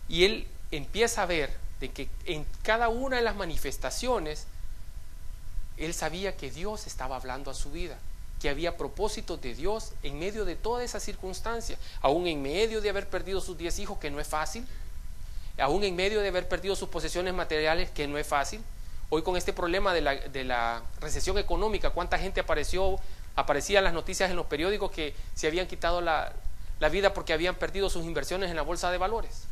[SPEAKER 1] y él empieza a ver de que en cada una de las manifestaciones él sabía que Dios estaba hablando a su vida, que había propósitos de Dios en medio de toda esa circunstancia, aún en medio de haber perdido sus 10 hijos, que no es fácil, aún en medio de haber perdido sus posesiones materiales, que no es fácil. Hoy con este problema de la recesión económica, cuánta gente aparecía en las noticias en los periódicos que se habían quitado la vida porque habían perdido sus inversiones en la bolsa de valores,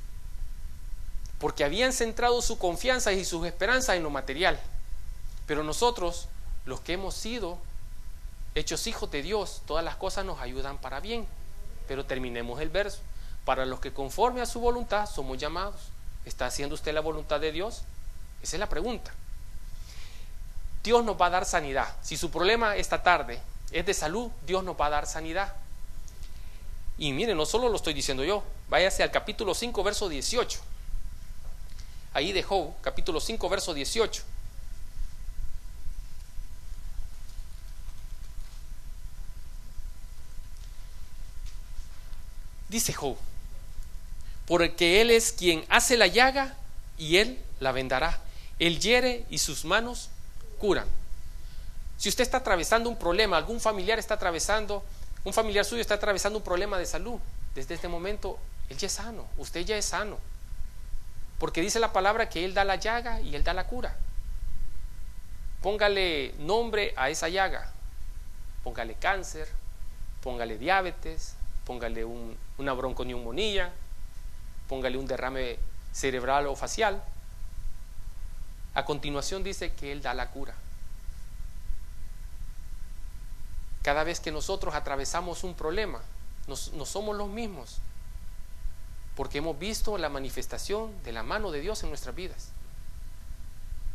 [SPEAKER 1] porque habían centrado su confianza y sus esperanzas en lo material. Pero nosotros, los que hemos sido hechos hijos de Dios, todas las cosas nos ayudan para bien. Pero terminemos el verso. Para los que conforme a su voluntad somos llamados. ¿Está haciendo usted la voluntad de Dios? Esa es la pregunta. Dios nos va a dar sanidad. Si su problema esta tarde es de salud, Dios nos va a dar sanidad. Y miren, no solo lo estoy diciendo yo, váyase al capítulo 5, verso 18. Ahí de Job, capítulo 5, verso 18. Dice Job: porque Él es quien hace la llaga y Él la vendará. Él hiere y sus manos curan. Si usted está atravesando un problema, un familiar suyo está atravesando un problema de salud, desde este momento él ya es sano, usted ya es sano, porque dice la palabra que Él da la llaga y Él da la cura. Póngale nombre a esa llaga, póngale cáncer, póngale diabetes, póngale una bronconeumonía, póngale un derrame cerebral o facial. A continuación dice que Él da la cura. Cada vez que nosotros atravesamos un problema, no somos los mismos. porque hemos visto la manifestación de la mano de Dios en nuestras vidas.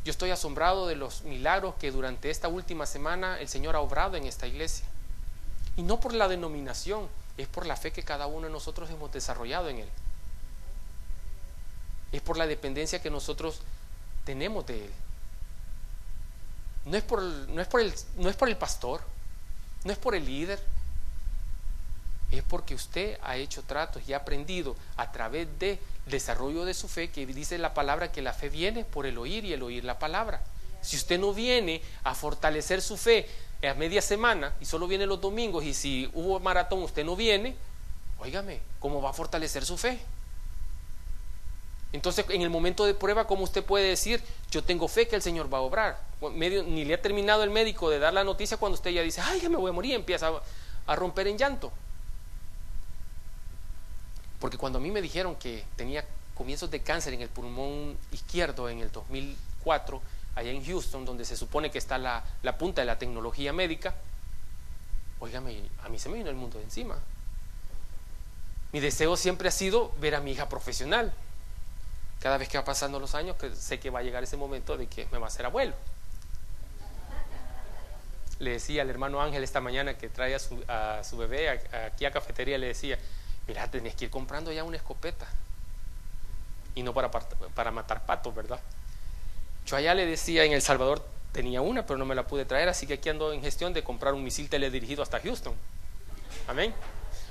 [SPEAKER 1] Yo estoy asombrado de los milagros que durante esta última semana el Señor ha obrado en esta iglesia. Y no por la denominación, es por la fe que cada uno de nosotros hemos desarrollado en Él. Es por la dependencia que nosotros tenemos de Él. No es por el pastor, no es por el líder. Es porque usted ha hecho tratos y ha aprendido a través del desarrollo de su fe, que dice la palabra que la fe viene por el oír y el oír la palabra. Si usted no viene a fortalecer su fe a media semana y solo viene los domingos, y si hubo maratón usted no viene, óigame, ¿cómo va a fortalecer su fe? Entonces, en el momento de prueba, ¿cómo usted puede decir, yo tengo fe que el Señor va a obrar? Ni le ha terminado el médico de dar la noticia cuando usted ya dice, ay, ya me voy a morir, y empieza a romper en llanto. Porque cuando a mí me dijeron que tenía comienzos de cáncer en el pulmón izquierdo en el 2004, allá en Houston, donde se supone que está la punta de la tecnología médica, óigame, a mí se me vino el mundo de encima. Mi deseo siempre ha sido ver a mi hija profesional. Cada vez que va pasando los años, que sé que va a llegar ese momento de que me va a hacer abuelo. Le decía al hermano Ángel esta mañana que trae a su bebé aquí a cafetería, le decía, mira, tenés que ir comprando ya una escopeta. Y no para matar patos, ¿verdad? Yo allá le decía, en El Salvador tenía una, pero no me la pude traer, así que aquí ando en gestión de comprar un misil teledirigido hasta Houston. Amén.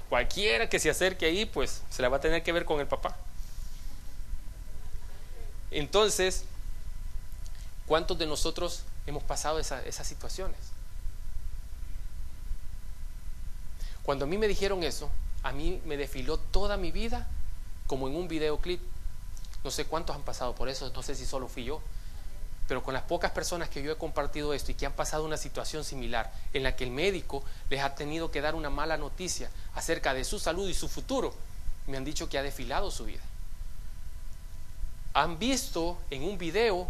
[SPEAKER 1] Cualquiera que se acerque ahí, pues se la va a tener que ver con el papá. Entonces, ¿cuántos de nosotros hemos pasado esas situaciones? Cuando a mí me dijeron eso, a mí me desfiló toda mi vida como en un videoclip. No sé cuántos han pasado por eso, no sé si solo fui yo, pero con las pocas personas que yo he compartido esto y que han pasado una situación similar en la que el médico les ha tenido que dar una mala noticia acerca de su salud y su futuro, me han dicho que ha desfilado su vida. Han visto en un video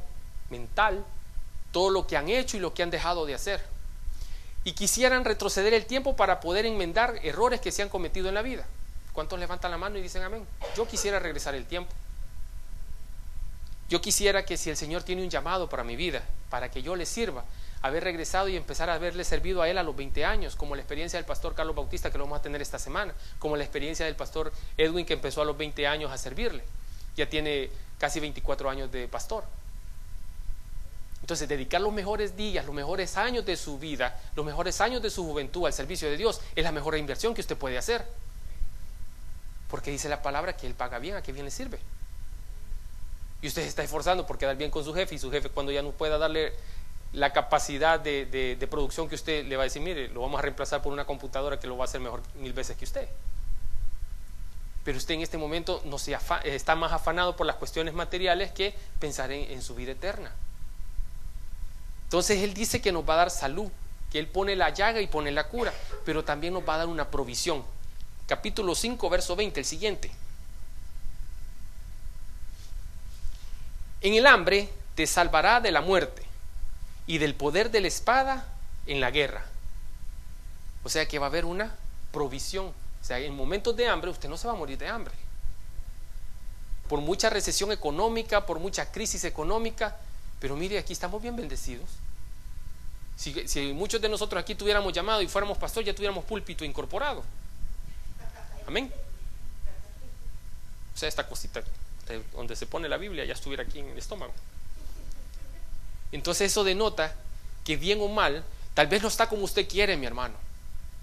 [SPEAKER 1] mental todo lo que han hecho y lo que han dejado de hacer, y quisieran retroceder el tiempo para poder enmendar errores que se han cometido en la vida. ¿Cuántos levantan la mano y dicen amén? Yo quisiera regresar el tiempo. Yo quisiera que, si el Señor tiene un llamado para mi vida, para que yo le sirva, haber regresado y empezar a haberle servido a Él a los 20 años, como la experiencia del pastor Carlos Bautista, que lo vamos a tener esta semana, como la experiencia del pastor Edwin, que empezó a los 20 años a servirle. Ya tiene casi 24 años de pastor. Entonces, dedicar los mejores días, los mejores años de su vida, los mejores años de su juventud al servicio de Dios es la mejor inversión que usted puede hacer. Porque dice la palabra que Él paga bien, a qué bien le sirve. Y usted se está esforzando por quedar bien con su jefe, y su jefe, cuando ya no pueda darle la capacidad de producción que usted, le va a decir, mire, lo vamos a reemplazar por una computadora que lo va a hacer mejor 1000 veces que usted. Pero usted en este momento no está más afanado por las cuestiones materiales que pensar en su vida eterna. Entonces Él dice que nos va a dar salud, que Él pone la llaga y pone la cura, pero también nos va a dar una provisión. Capítulo 5, verso 20, el siguiente. En el hambre te salvará de la muerte, y del poder de la espada en la guerra. O sea que va a haber una provisión. O sea, en momentos de hambre usted no se va a morir de hambre. Por mucha recesión económica, por mucha crisis económica, pero mire, aquí estamos bien bendecidos. Si muchos de nosotros aquí tuviéramos llamado y fuéramos pastor, ya tuviéramos púlpito incorporado. Amén. O sea, esta cosita donde se pone la Biblia ya estuviera aquí en el estómago. Entonces eso denota que, bien o mal, tal vez no está como usted quiere, mi hermano,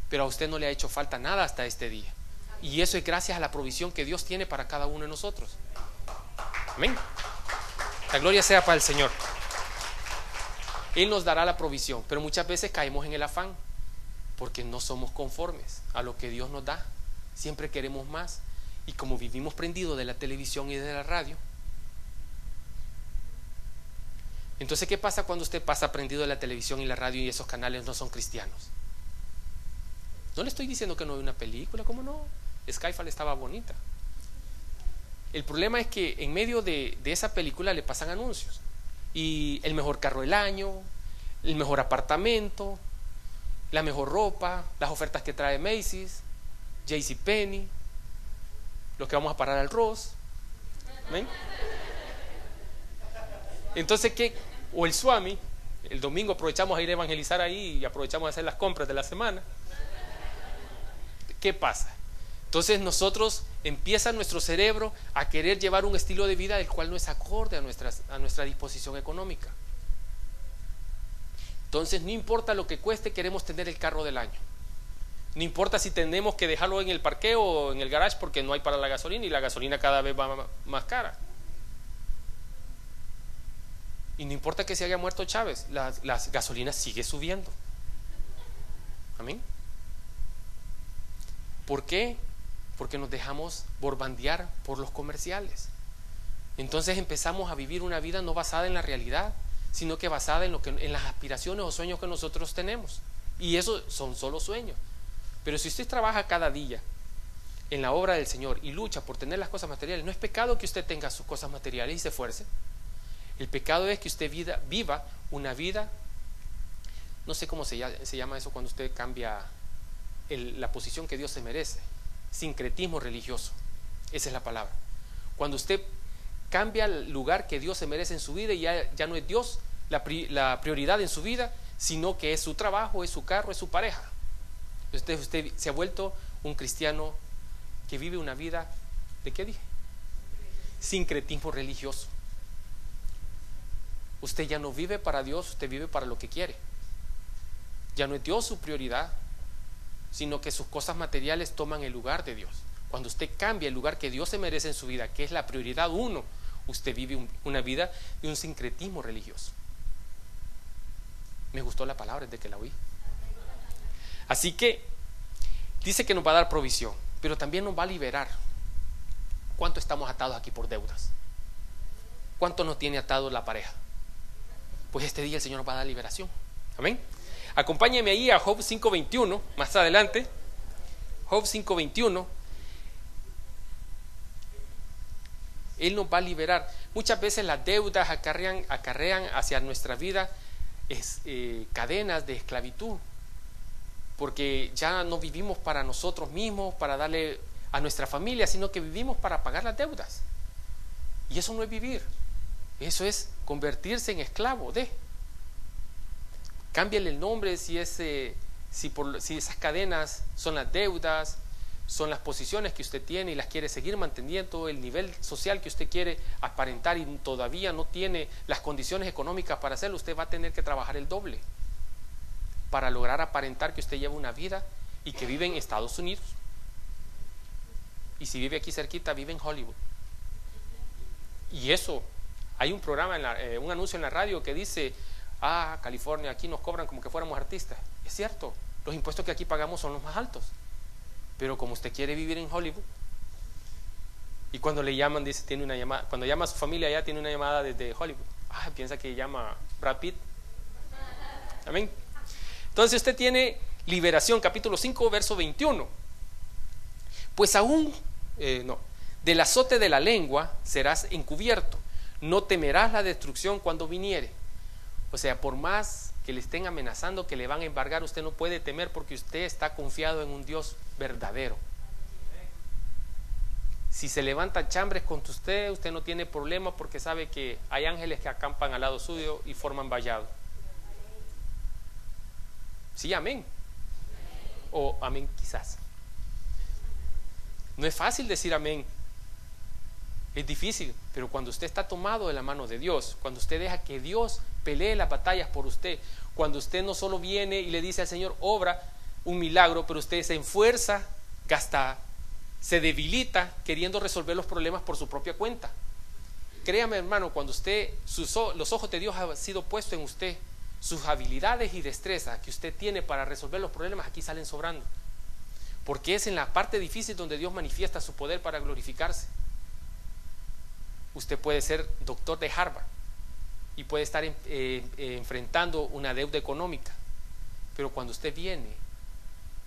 [SPEAKER 1] pero a usted no le ha hecho falta nada hasta este día, y eso es gracias a la provisión que Dios tiene para cada uno de nosotros. Amén. La gloria sea para el Señor. Él nos dará la provisión, pero muchas veces caemos en el afán porque no somos conformes a lo que Dios nos da. Siempre queremos más, y como vivimos prendidos de la televisión y de la radio, entonces ¿qué pasa cuando usted pasa prendido de la televisión y la radio y esos canales no son cristianos? No le estoy diciendo que no ve una película, ¿cómo no? Skyfall estaba bonita. El problema es que en medio de esa película le pasan anuncios, y el mejor carro del año, el mejor apartamento, la mejor ropa, las ofertas que trae Macy's, JCPenney, los que vamos a parar al Ross. ¿Ven? Entonces, ¿qué? O el Swami, el domingo aprovechamos a ir a evangelizar ahí y aprovechamos a hacer las compras de la semana. ¿Qué pasa? Entonces empieza nuestro cerebro a querer llevar un estilo de vida el cual no es acorde a nuestra disposición económica. Entonces no importa lo que cueste, queremos tener el carro del año. No importa si tenemos que dejarlo en el parqueo o en el garage porque no hay para la gasolina y la gasolina cada vez va más cara. Y no importa que se haya muerto Chávez, la gasolina sigue subiendo. Amén. ¿Por qué? Porque nos dejamos borbandear por los comerciales. Entonces empezamos a vivir una vida no basada en la realidad, sino que basada en las aspiraciones o sueños que nosotros tenemos. Y eso son solo sueños. Pero si usted trabaja cada día en la obra del Señor y lucha por tener las cosas materiales, no es pecado que usted tenga sus cosas materiales y se esfuerce. El pecado es que usted viva una vida, no sé cómo se llama eso cuando usted cambia la posición que Dios se merece. Sincretismo religioso, esa es la palabra. Cuando usted cambia el lugar que Dios se merece en su vida y ya no es Dios la prioridad en su vida, sino que es su trabajo, es su carro, es su pareja. Usted se ha vuelto un cristiano que vive una vida, ¿de qué dije? Sincretismo religioso. Usted ya no vive para Dios, usted vive para lo que quiere. Ya no es Dios su prioridad, sino que sus cosas materiales toman el lugar de Dios. Cuando usted cambia el lugar que Dios se merece en su vida, que es la prioridad uno, usted vive una vida de un sincretismo religioso. Me gustó la palabra desde que la oí. Así que dice que nos va a dar provisión, pero también nos va a liberar. ¿Cuánto estamos atados aquí por deudas? ¿Cuánto nos tiene atado la pareja? Pues este día el Señor nos va a dar liberación. Amén. Acompáñeme ahí a Job 5:21, más adelante. Job 5:21. Él nos va a liberar. Muchas veces las deudas acarrean hacia nuestra vida cadenas de esclavitud, porque ya no vivimos para nosotros mismos, para darle a nuestra familia, sino que vivimos para pagar las deudas. Y eso no es vivir, eso es convertirse en esclavo de. Cámbiale el nombre si esas cadenas son las deudas, son las posiciones que usted tiene y las quiere seguir manteniendo, el nivel social que usted quiere aparentar y todavía no tiene las condiciones económicas para hacerlo. Usted va a tener que trabajar el doble para lograr aparentar que usted lleva una vida y que vive en Estados Unidos. Y si vive aquí cerquita, vive en Hollywood. Y eso, hay un programa, un anuncio en la radio que dice: California, aquí nos cobran como que fuéramos artistas. Es cierto, los impuestos que aquí pagamos son los más altos. Pero como usted quiere vivir en Hollywood, y cuando le llaman, dice, tiene una llamada, cuando llama a su familia allá, tiene una llamada desde Hollywood. Piensa que llama Brad Pitt. Amén. Entonces usted tiene liberación, capítulo 5, verso 21. Pues aún, del azote de la lengua serás encubierto, no temerás la destrucción cuando viniere. O sea, por más que le estén amenazando que le van a embargar, usted no puede temer porque usted está confiado en un Dios verdadero. Si se levantan chambres contra usted, usted no tiene problema porque sabe que hay ángeles que acampan al lado suyo y forman vallado. Sí, amén. O amén quizás. No es fácil decir amén. Es difícil, pero cuando usted está tomado de la mano de Dios, cuando usted deja que Dios pelee las batallas por usted, cuando usted no solo viene y le dice al Señor, obra un milagro, pero usted se enfuerza, gasta, se debilita queriendo resolver los problemas por su propia cuenta. Créame, hermano, cuando los ojos de Dios han sido puestos en usted, sus habilidades y destrezas que usted tiene para resolver los problemas aquí salen sobrando, porque es en la parte difícil donde Dios manifiesta su poder para glorificarse. Usted puede ser doctor de Harvard y puede estar enfrentando una deuda económica, pero cuando usted viene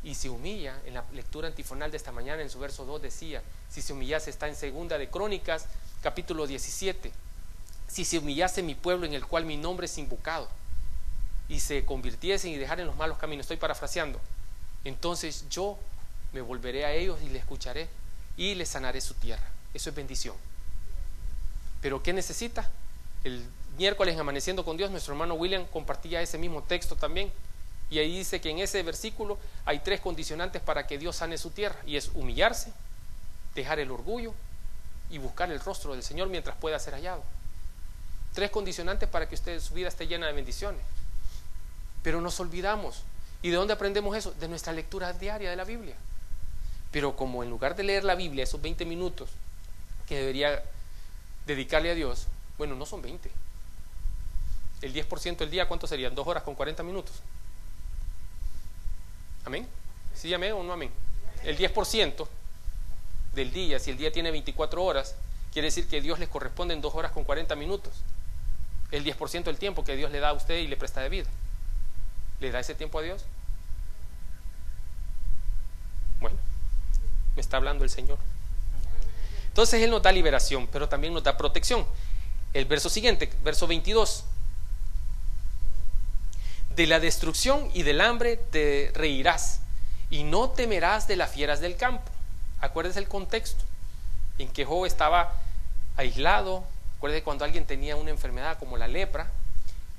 [SPEAKER 1] y se humilla, en la lectura antifonal de esta mañana en su verso 2 decía, si se humillase, está en segunda de Crónicas capítulo 17, si se humillase mi pueblo en el cual mi nombre es invocado y se convirtiesen y dejaren los malos caminos, estoy parafraseando, entonces yo me volveré a ellos y les escucharé y le sanaré su tierra. Eso es bendición. Pero ¿qué necesita? El miércoles en Amaneciendo con Dios, nuestro hermano William compartía ese mismo texto también, y ahí dice que en ese versículo hay 3 condicionantes para que Dios sane su tierra, y es humillarse, dejar el orgullo y buscar el rostro del Señor mientras pueda ser hallado. 3 condicionantes para que su vida esté llena de bendiciones. Pero nos olvidamos. ¿Y de dónde aprendemos eso? De nuestra lectura diaria de la Biblia. Pero como en lugar de leer la Biblia esos 20 minutos que debería dedicarle a Dios, bueno, no son 20. El 10% del día, ¿cuánto serían? 2 horas con 40 minutos. ¿Amén? ¿Sí, amén o no amén? El 10% del día, si el día tiene 24 horas, quiere decir que Dios les corresponde en 2 horas con 40 minutos. El 10% del tiempo que Dios le da a usted y le presta de vida. ¿Le da ese tiempo a Dios? Bueno, me está hablando el Señor. Entonces Él nos da liberación, pero también nos da protección. El verso siguiente, verso 22. De la destrucción y del hambre te reirás, y no temerás de las fieras del campo. Acuérdese el contexto en que Job estaba aislado. Acuérdese cuando alguien tenía una enfermedad como la lepra,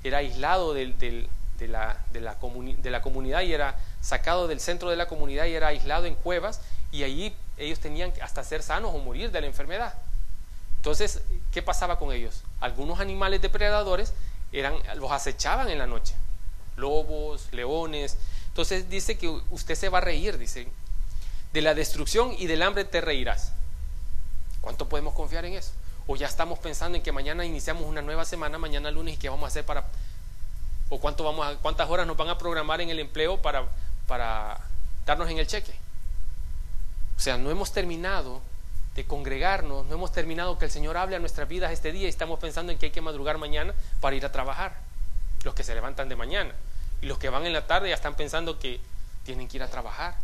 [SPEAKER 1] era aislado de la comunidad y era sacado del centro de la comunidad y era aislado en cuevas, y allí ellos tenían hasta ser sanos o morir de la enfermedad. Entonces, ¿qué pasaba con ellos? Algunos animales depredadores los acechaban en la noche, lobos, leones. Entonces dice que usted se va a reír, dice, de la destrucción y del hambre te reirás. ¿Cuánto podemos confiar en eso? O ya estamos pensando en que mañana iniciamos una nueva semana, mañana lunes, y qué vamos a hacer o cuántas horas nos van a programar en el empleo para darnos en el cheque. O sea, no hemos terminado de congregarnos, no hemos terminado que el Señor hable a nuestras vidas este día, y estamos pensando en que hay que madrugar mañana para ir a trabajar. Los que se levantan de mañana, y los que van en la tarde ya están pensando que tienen que ir a trabajar,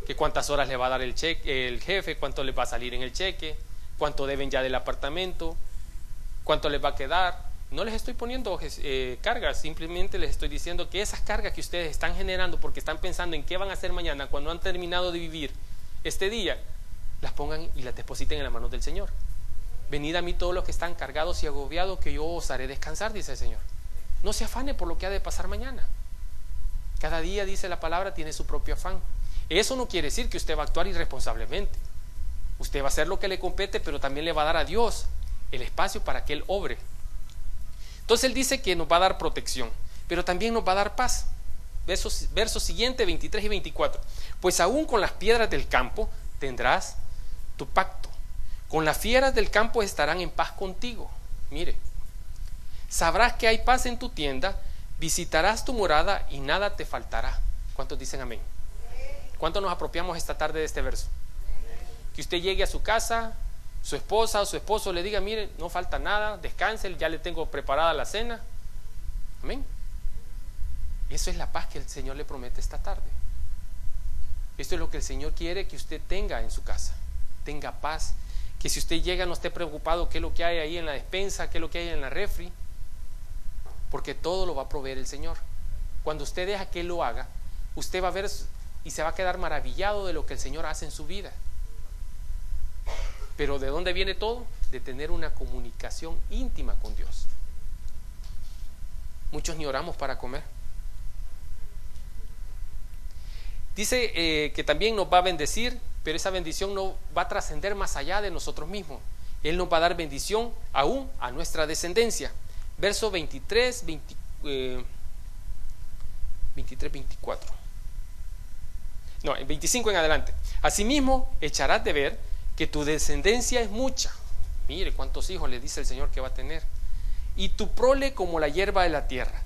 [SPEAKER 1] que cuántas horas le va a dar el jefe, cuánto les va a salir en el cheque, cuánto deben ya del apartamento, cuánto les va a quedar. No les estoy poniendo cargas, simplemente les estoy diciendo que esas cargas que ustedes están generando porque están pensando en qué van a hacer mañana cuando han terminado de vivir este día, las pongan y las depositen en las manos del Señor. Venid a mí todos los que están cargados y agobiados, que yo os haré descansar, dice el Señor. No se afane por lo que ha de pasar mañana. Cada día, dice la palabra, tiene su propio afán. Eso no quiere decir que usted va a actuar irresponsablemente. Usted va a hacer lo que le compete, pero también le va a dar a Dios el espacio para que Él obre. Entonces Él dice que nos va a dar protección, pero también nos va a dar paz. Versos siguientes, 23 y 24. Pues aún con las piedras del campo tendrás tu pacto. Con las fieras del campo estarán en paz contigo. Mire, sabrás que hay paz en tu tienda, visitarás tu morada y nada te faltará. ¿Cuántos dicen amén? ¿Cuántos nos apropiamos esta tarde de este verso? Que usted llegue a su casa, su esposa o su esposo le diga, mire, no falta nada, descanse, ya le tengo preparada la cena. Amén. Eso es la paz que el Señor le promete esta tarde. Esto es lo que el Señor quiere que usted tenga en su casa. Tenga paz. Que si usted llega no esté preocupado qué es lo que hay ahí en la despensa, qué es lo que hay en la refri, porque todo lo va a proveer el Señor. Cuando usted deja que Él lo haga, usted va a ver y se va a quedar maravillado de lo que el Señor hace en su vida. Pero ¿de dónde viene todo? De tener una comunicación íntima con Dios. Muchos ni oramos para comer. Dice que también nos va a bendecir, pero esa bendición no va a trascender más allá de nosotros mismos. Él nos va a dar bendición aún a nuestra descendencia. Verso 23, 24. No, en 25 en adelante. Asimismo, echarás de ver que tu descendencia es mucha. Mire cuántos hijos le dice el Señor que va a tener. Y tu prole como la hierba de la tierra.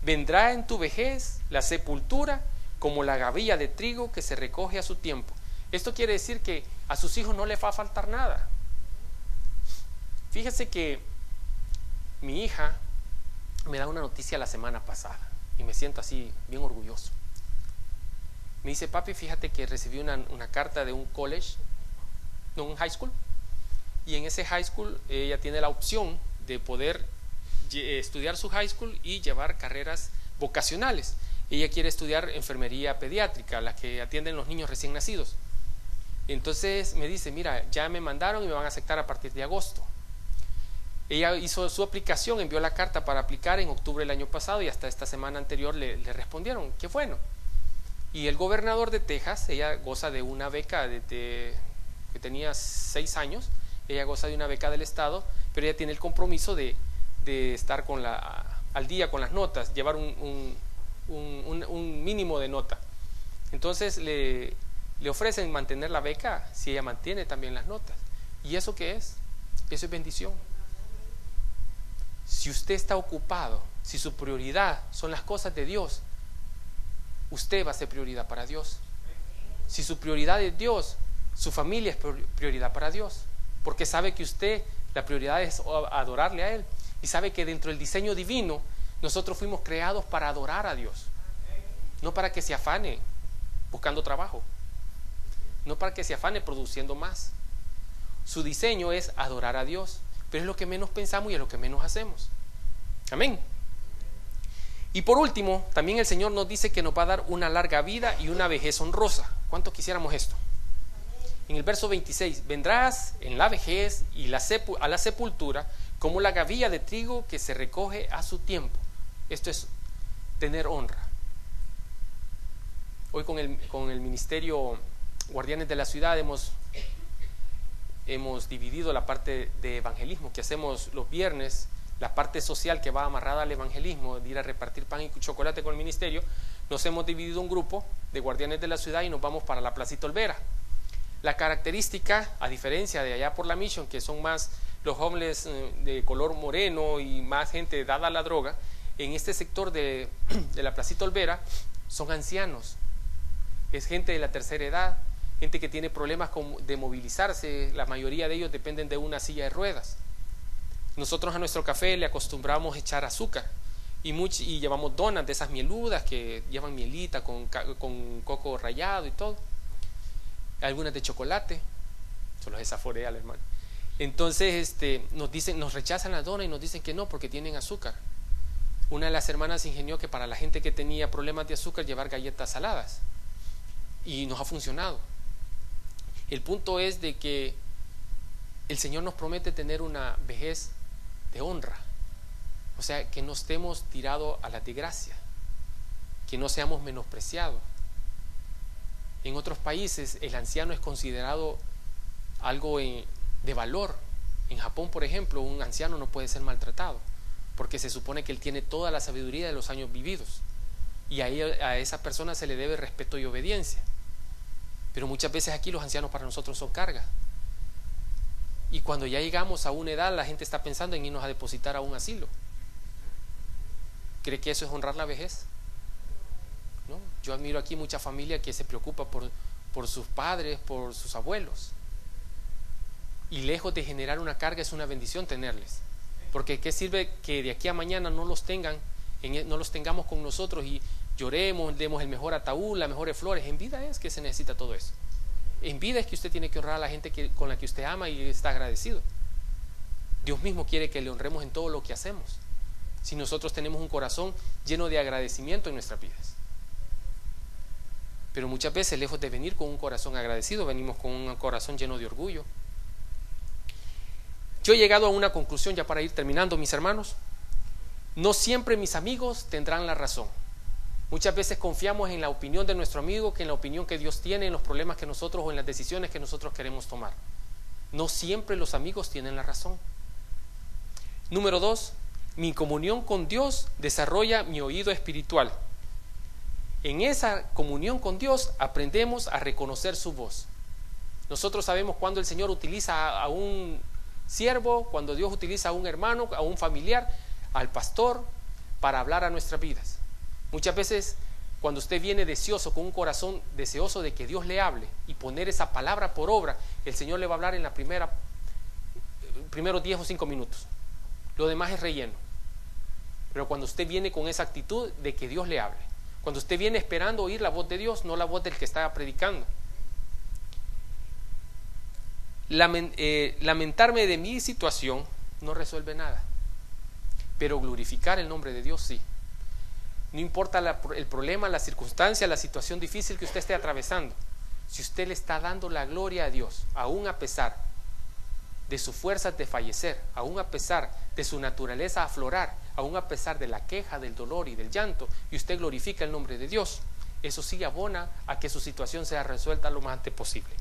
[SPEAKER 1] Vendrá en tu vejez la sepultura como la gavilla de trigo que se recoge a su tiempo. Esto quiere decir que a sus hijos no les va a faltar nada. Fíjese que mi hija me da una noticia la semana pasada y me siento así bien orgulloso. Me dice, papi, fíjate que recibí una carta de un college, no, un high school, y en ese high school ella tiene la opción de poder estudiar su high school y llevar carreras vocacionales. Ella quiere estudiar enfermería pediátrica, la que atienden los niños recién nacidos. Entonces me dice, mira, ya me mandaron y me van a aceptar a partir de agosto. Ella hizo su aplicación, envió la carta para aplicar en octubre del año pasado y hasta esta semana anterior le respondieron, qué bueno. Y el gobernador de Texas, ella goza de una beca desde que tenía 6 años, ella goza de una beca del estado, pero ella tiene el compromiso de estar al día con las notas, llevar un mínimo de nota. Entonces le ofrecen mantener la beca si ella mantiene también las notas. ¿Y eso qué es? Eso es bendición. Si usted está ocupado, si su prioridad son las cosas de Dios, usted va a ser prioridad para Dios. Si su prioridad es Dios, su familia es prioridad para Dios, porque sabe que usted, la prioridad es adorarle a Él, y sabe que dentro del diseño divino nosotros fuimos creados para adorar a Dios, no para que se afane buscando trabajo, no para que se afane produciendo más. Su diseño es adorar a Dios, pero es lo que menos pensamos y es lo que menos hacemos. Amén. Y por último, también el Señor nos dice que nos va a dar una larga vida y una vejez honrosa. ¿Cuánto quisiéramos esto? En el verso 26, vendrás en la vejez y a la sepultura como la gavilla de trigo que se recoge a su tiempo. Esto es tener honra. Hoy con el ministerio Guardianes de la Ciudad hemos dividido la parte de evangelismo que hacemos los viernes, la parte social que va amarrada al evangelismo, de ir a repartir pan y chocolate con el ministerio. Nos hemos dividido un grupo de Guardianes de la Ciudad y nos vamos para la Placita Olvera. La característica, a diferencia de allá por la Mission, que son más los homeless de color moreno y más gente dada a la droga, en este sector de la Placita Olvera son ancianos, es gente de la tercera edad, gente que tiene problemas de movilizarse, la mayoría de ellos dependen de una silla de ruedas. Nosotros a nuestro café le acostumbramos a echar azúcar y llevamos donas de esas mieludas que llevan mielita con coco rallado y todo, algunas de chocolate, solo se saborea al hermano. Entonces nos rechazan la dona y nos dicen que no porque tienen azúcar. Una de las hermanas ingenió que para la gente que tenía problemas de azúcar llevar galletas saladas y nos ha funcionado. El punto es de que el Señor nos promete tener una vejez de honra, o sea, que no estemos tirados a la desgracia, que no seamos menospreciados. En otros países el anciano es considerado algo de valor. En Japón, por ejemplo, un anciano no puede ser maltratado porque se supone que él tiene toda la sabiduría de los años vividos y a esa persona se le debe respeto y obediencia. Pero muchas veces aquí los ancianos para nosotros son carga. Y cuando ya llegamos a una edad, la gente está pensando en irnos a depositar a un asilo. ¿Cree que eso es honrar la vejez? ¿No? Yo admiro aquí mucha familia que se preocupa por sus padres, por sus abuelos. Y lejos de generar una carga, es una bendición tenerles. Porque ¿qué sirve que de aquí a mañana no los tengamos con nosotros y lloremos, demos el mejor ataúd, las mejores flores? En vida es que se necesita todo eso. En vida es que usted tiene que honrar a la gente con la que usted ama y está agradecido. Dios mismo quiere que le honremos en todo lo que hacemos, si nosotros tenemos un corazón lleno de agradecimiento en nuestras vidas. Pero muchas veces, lejos de venir con un corazón agradecido, venimos con un corazón lleno de orgullo. Yo he llegado a una conclusión, ya para ir terminando, mis hermanos. No siempre mis amigos tendrán la razón. Muchas veces confiamos en la opinión de nuestro amigo que en la opinión que Dios tiene en los problemas que nosotros o en las decisiones que nosotros queremos tomar. No siempre los amigos tienen la razón. Número 2, mi comunión con Dios desarrolla mi oído espiritual. En esa comunión con Dios aprendemos a reconocer su voz. Nosotros sabemos cuando el Señor utiliza a un siervo, cuando Dios utiliza a un hermano, a un familiar, al pastor, para hablar a nuestras vidas. Muchas veces cuando usted viene deseoso, con un corazón deseoso de que Dios le hable y poner esa palabra por obra, el Señor le va a hablar en la primeros 10 o 5 minutos. Lo demás es relleno. Pero cuando usted viene con esa actitud de que Dios le hable, cuando usted viene esperando oír la voz de Dios, no la voz del que está predicando. Lamentarme de mi situación no resuelve nada, pero glorificar el nombre de Dios sí. No importa el problema, la circunstancia, la situación difícil que usted esté atravesando, si usted le está dando la gloria a Dios, aún a pesar de sus fuerzas de fallecer, aún a pesar de su naturaleza aflorar, aún a pesar de la queja, del dolor y del llanto, y usted glorifica el nombre de Dios, eso sí abona a que su situación sea resuelta lo más antes posible.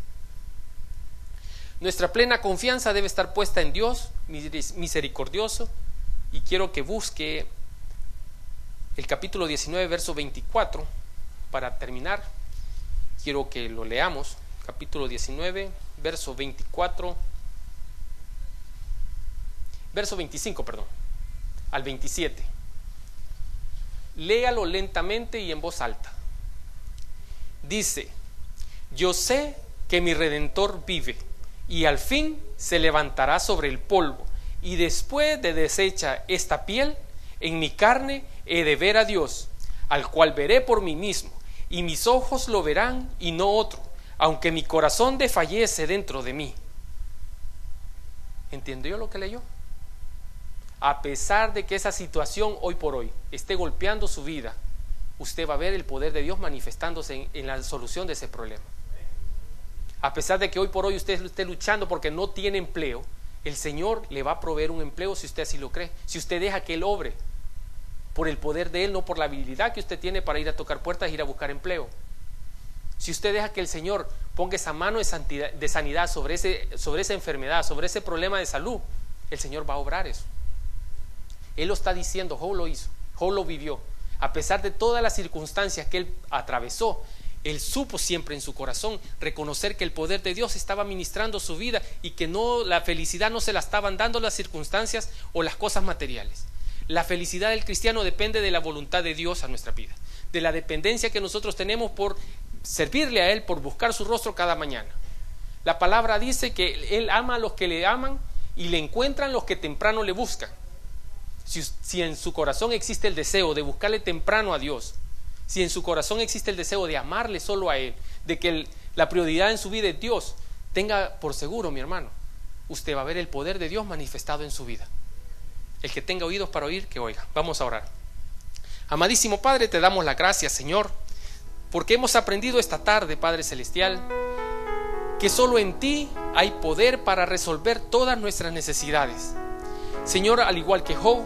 [SPEAKER 1] Nuestra plena confianza debe estar puesta en Dios misericordioso, y quiero que busque el capítulo 19, verso 24, para terminar. Quiero que lo leamos, capítulo 19, verso 24, verso 25, perdón, al 27. Léalo lentamente y en voz alta. Dice: yo sé que mi Redentor vive, y al fin se levantará sobre el polvo, y después de deshecha esta piel, en mi carne he de ver a Dios, al cual veré por mí mismo, y mis ojos lo verán y no otro, aunque mi corazón desfallece dentro de mí. ¿Entendió lo que leyó? A pesar de que esa situación hoy por hoy esté golpeando su vida, usted va a ver el poder de Dios manifestándose en la solución de ese problema. A pesar de que hoy por hoy usted esté luchando porque no tiene empleo, el Señor le va a proveer un empleo si usted así lo cree, si usted deja que Él obre por el poder de Él, no por la habilidad que usted tiene para ir a tocar puertas e ir a buscar empleo. Si usted deja que el Señor ponga esa mano de sanidad sobre esa enfermedad, sobre ese problema de salud, el Señor va a obrar eso. Él lo está diciendo, Job lo hizo, Job lo vivió. A pesar de todas las circunstancias que él atravesó, él supo siempre en su corazón reconocer que el poder de Dios estaba ministrando su vida y que no, la felicidad no se la estaban dando las circunstancias o las cosas materiales. La felicidad del cristiano depende de la voluntad de Dios a nuestra vida, de la dependencia que nosotros tenemos por servirle a Él, por buscar su rostro cada mañana. La palabra dice que Él ama a los que le aman y le encuentran los que temprano le buscan. Si en su corazón existe el deseo de buscarle temprano a Dios, si en su corazón existe el deseo de amarle solo a Él, de que la prioridad en su vida es Dios, tenga por seguro, mi hermano, usted va a ver el poder de Dios manifestado en su vida. El que tenga oídos para oír, que oiga. Vamos a orar. Amadísimo Padre, te damos las gracias, Señor, porque hemos aprendido esta tarde, Padre Celestial, que solo en ti hay poder para resolver todas nuestras necesidades. Señor, al igual que Job,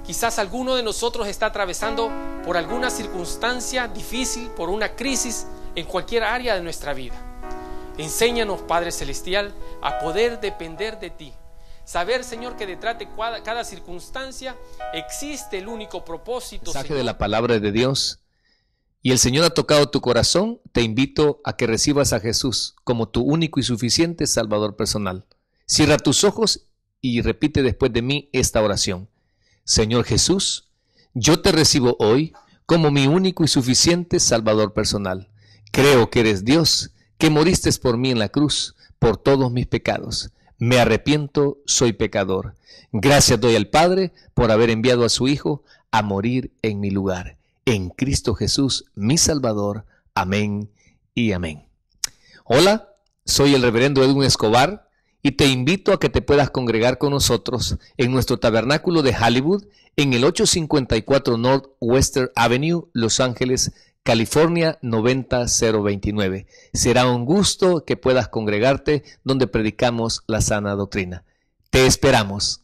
[SPEAKER 1] quizás alguno de nosotros está atravesando por alguna circunstancia difícil, por una crisis en cualquier área de nuestra vida. Enséñanos, Padre Celestial, a poder depender de ti. Saber, Señor, que detrás de cada circunstancia existe el único propósito.
[SPEAKER 2] Mensaje
[SPEAKER 1] Señor,
[SPEAKER 2] de la palabra de Dios. Y el Señor ha tocado tu corazón. Te invito a que recibas a Jesús como tu único y suficiente Salvador personal. Cierra tus ojos y repite después de mí esta oración. Señor Jesús, yo te recibo hoy como mi único y suficiente Salvador personal. Creo que eres Dios, que moriste por mí en la cruz, por todos mis pecados. Me arrepiento, soy pecador. Gracias doy al Padre por haber enviado a su Hijo a morir en mi lugar. En Cristo Jesús, mi Salvador. Amén y amén. Hola, soy el reverendo Edwin Escobar y te invito a que te puedas congregar con nosotros en nuestro tabernáculo de Hollywood en el 854 North Western Avenue, Los Ángeles, California 90029. Será un gusto que puedas congregarte donde predicamos la sana doctrina. Te esperamos.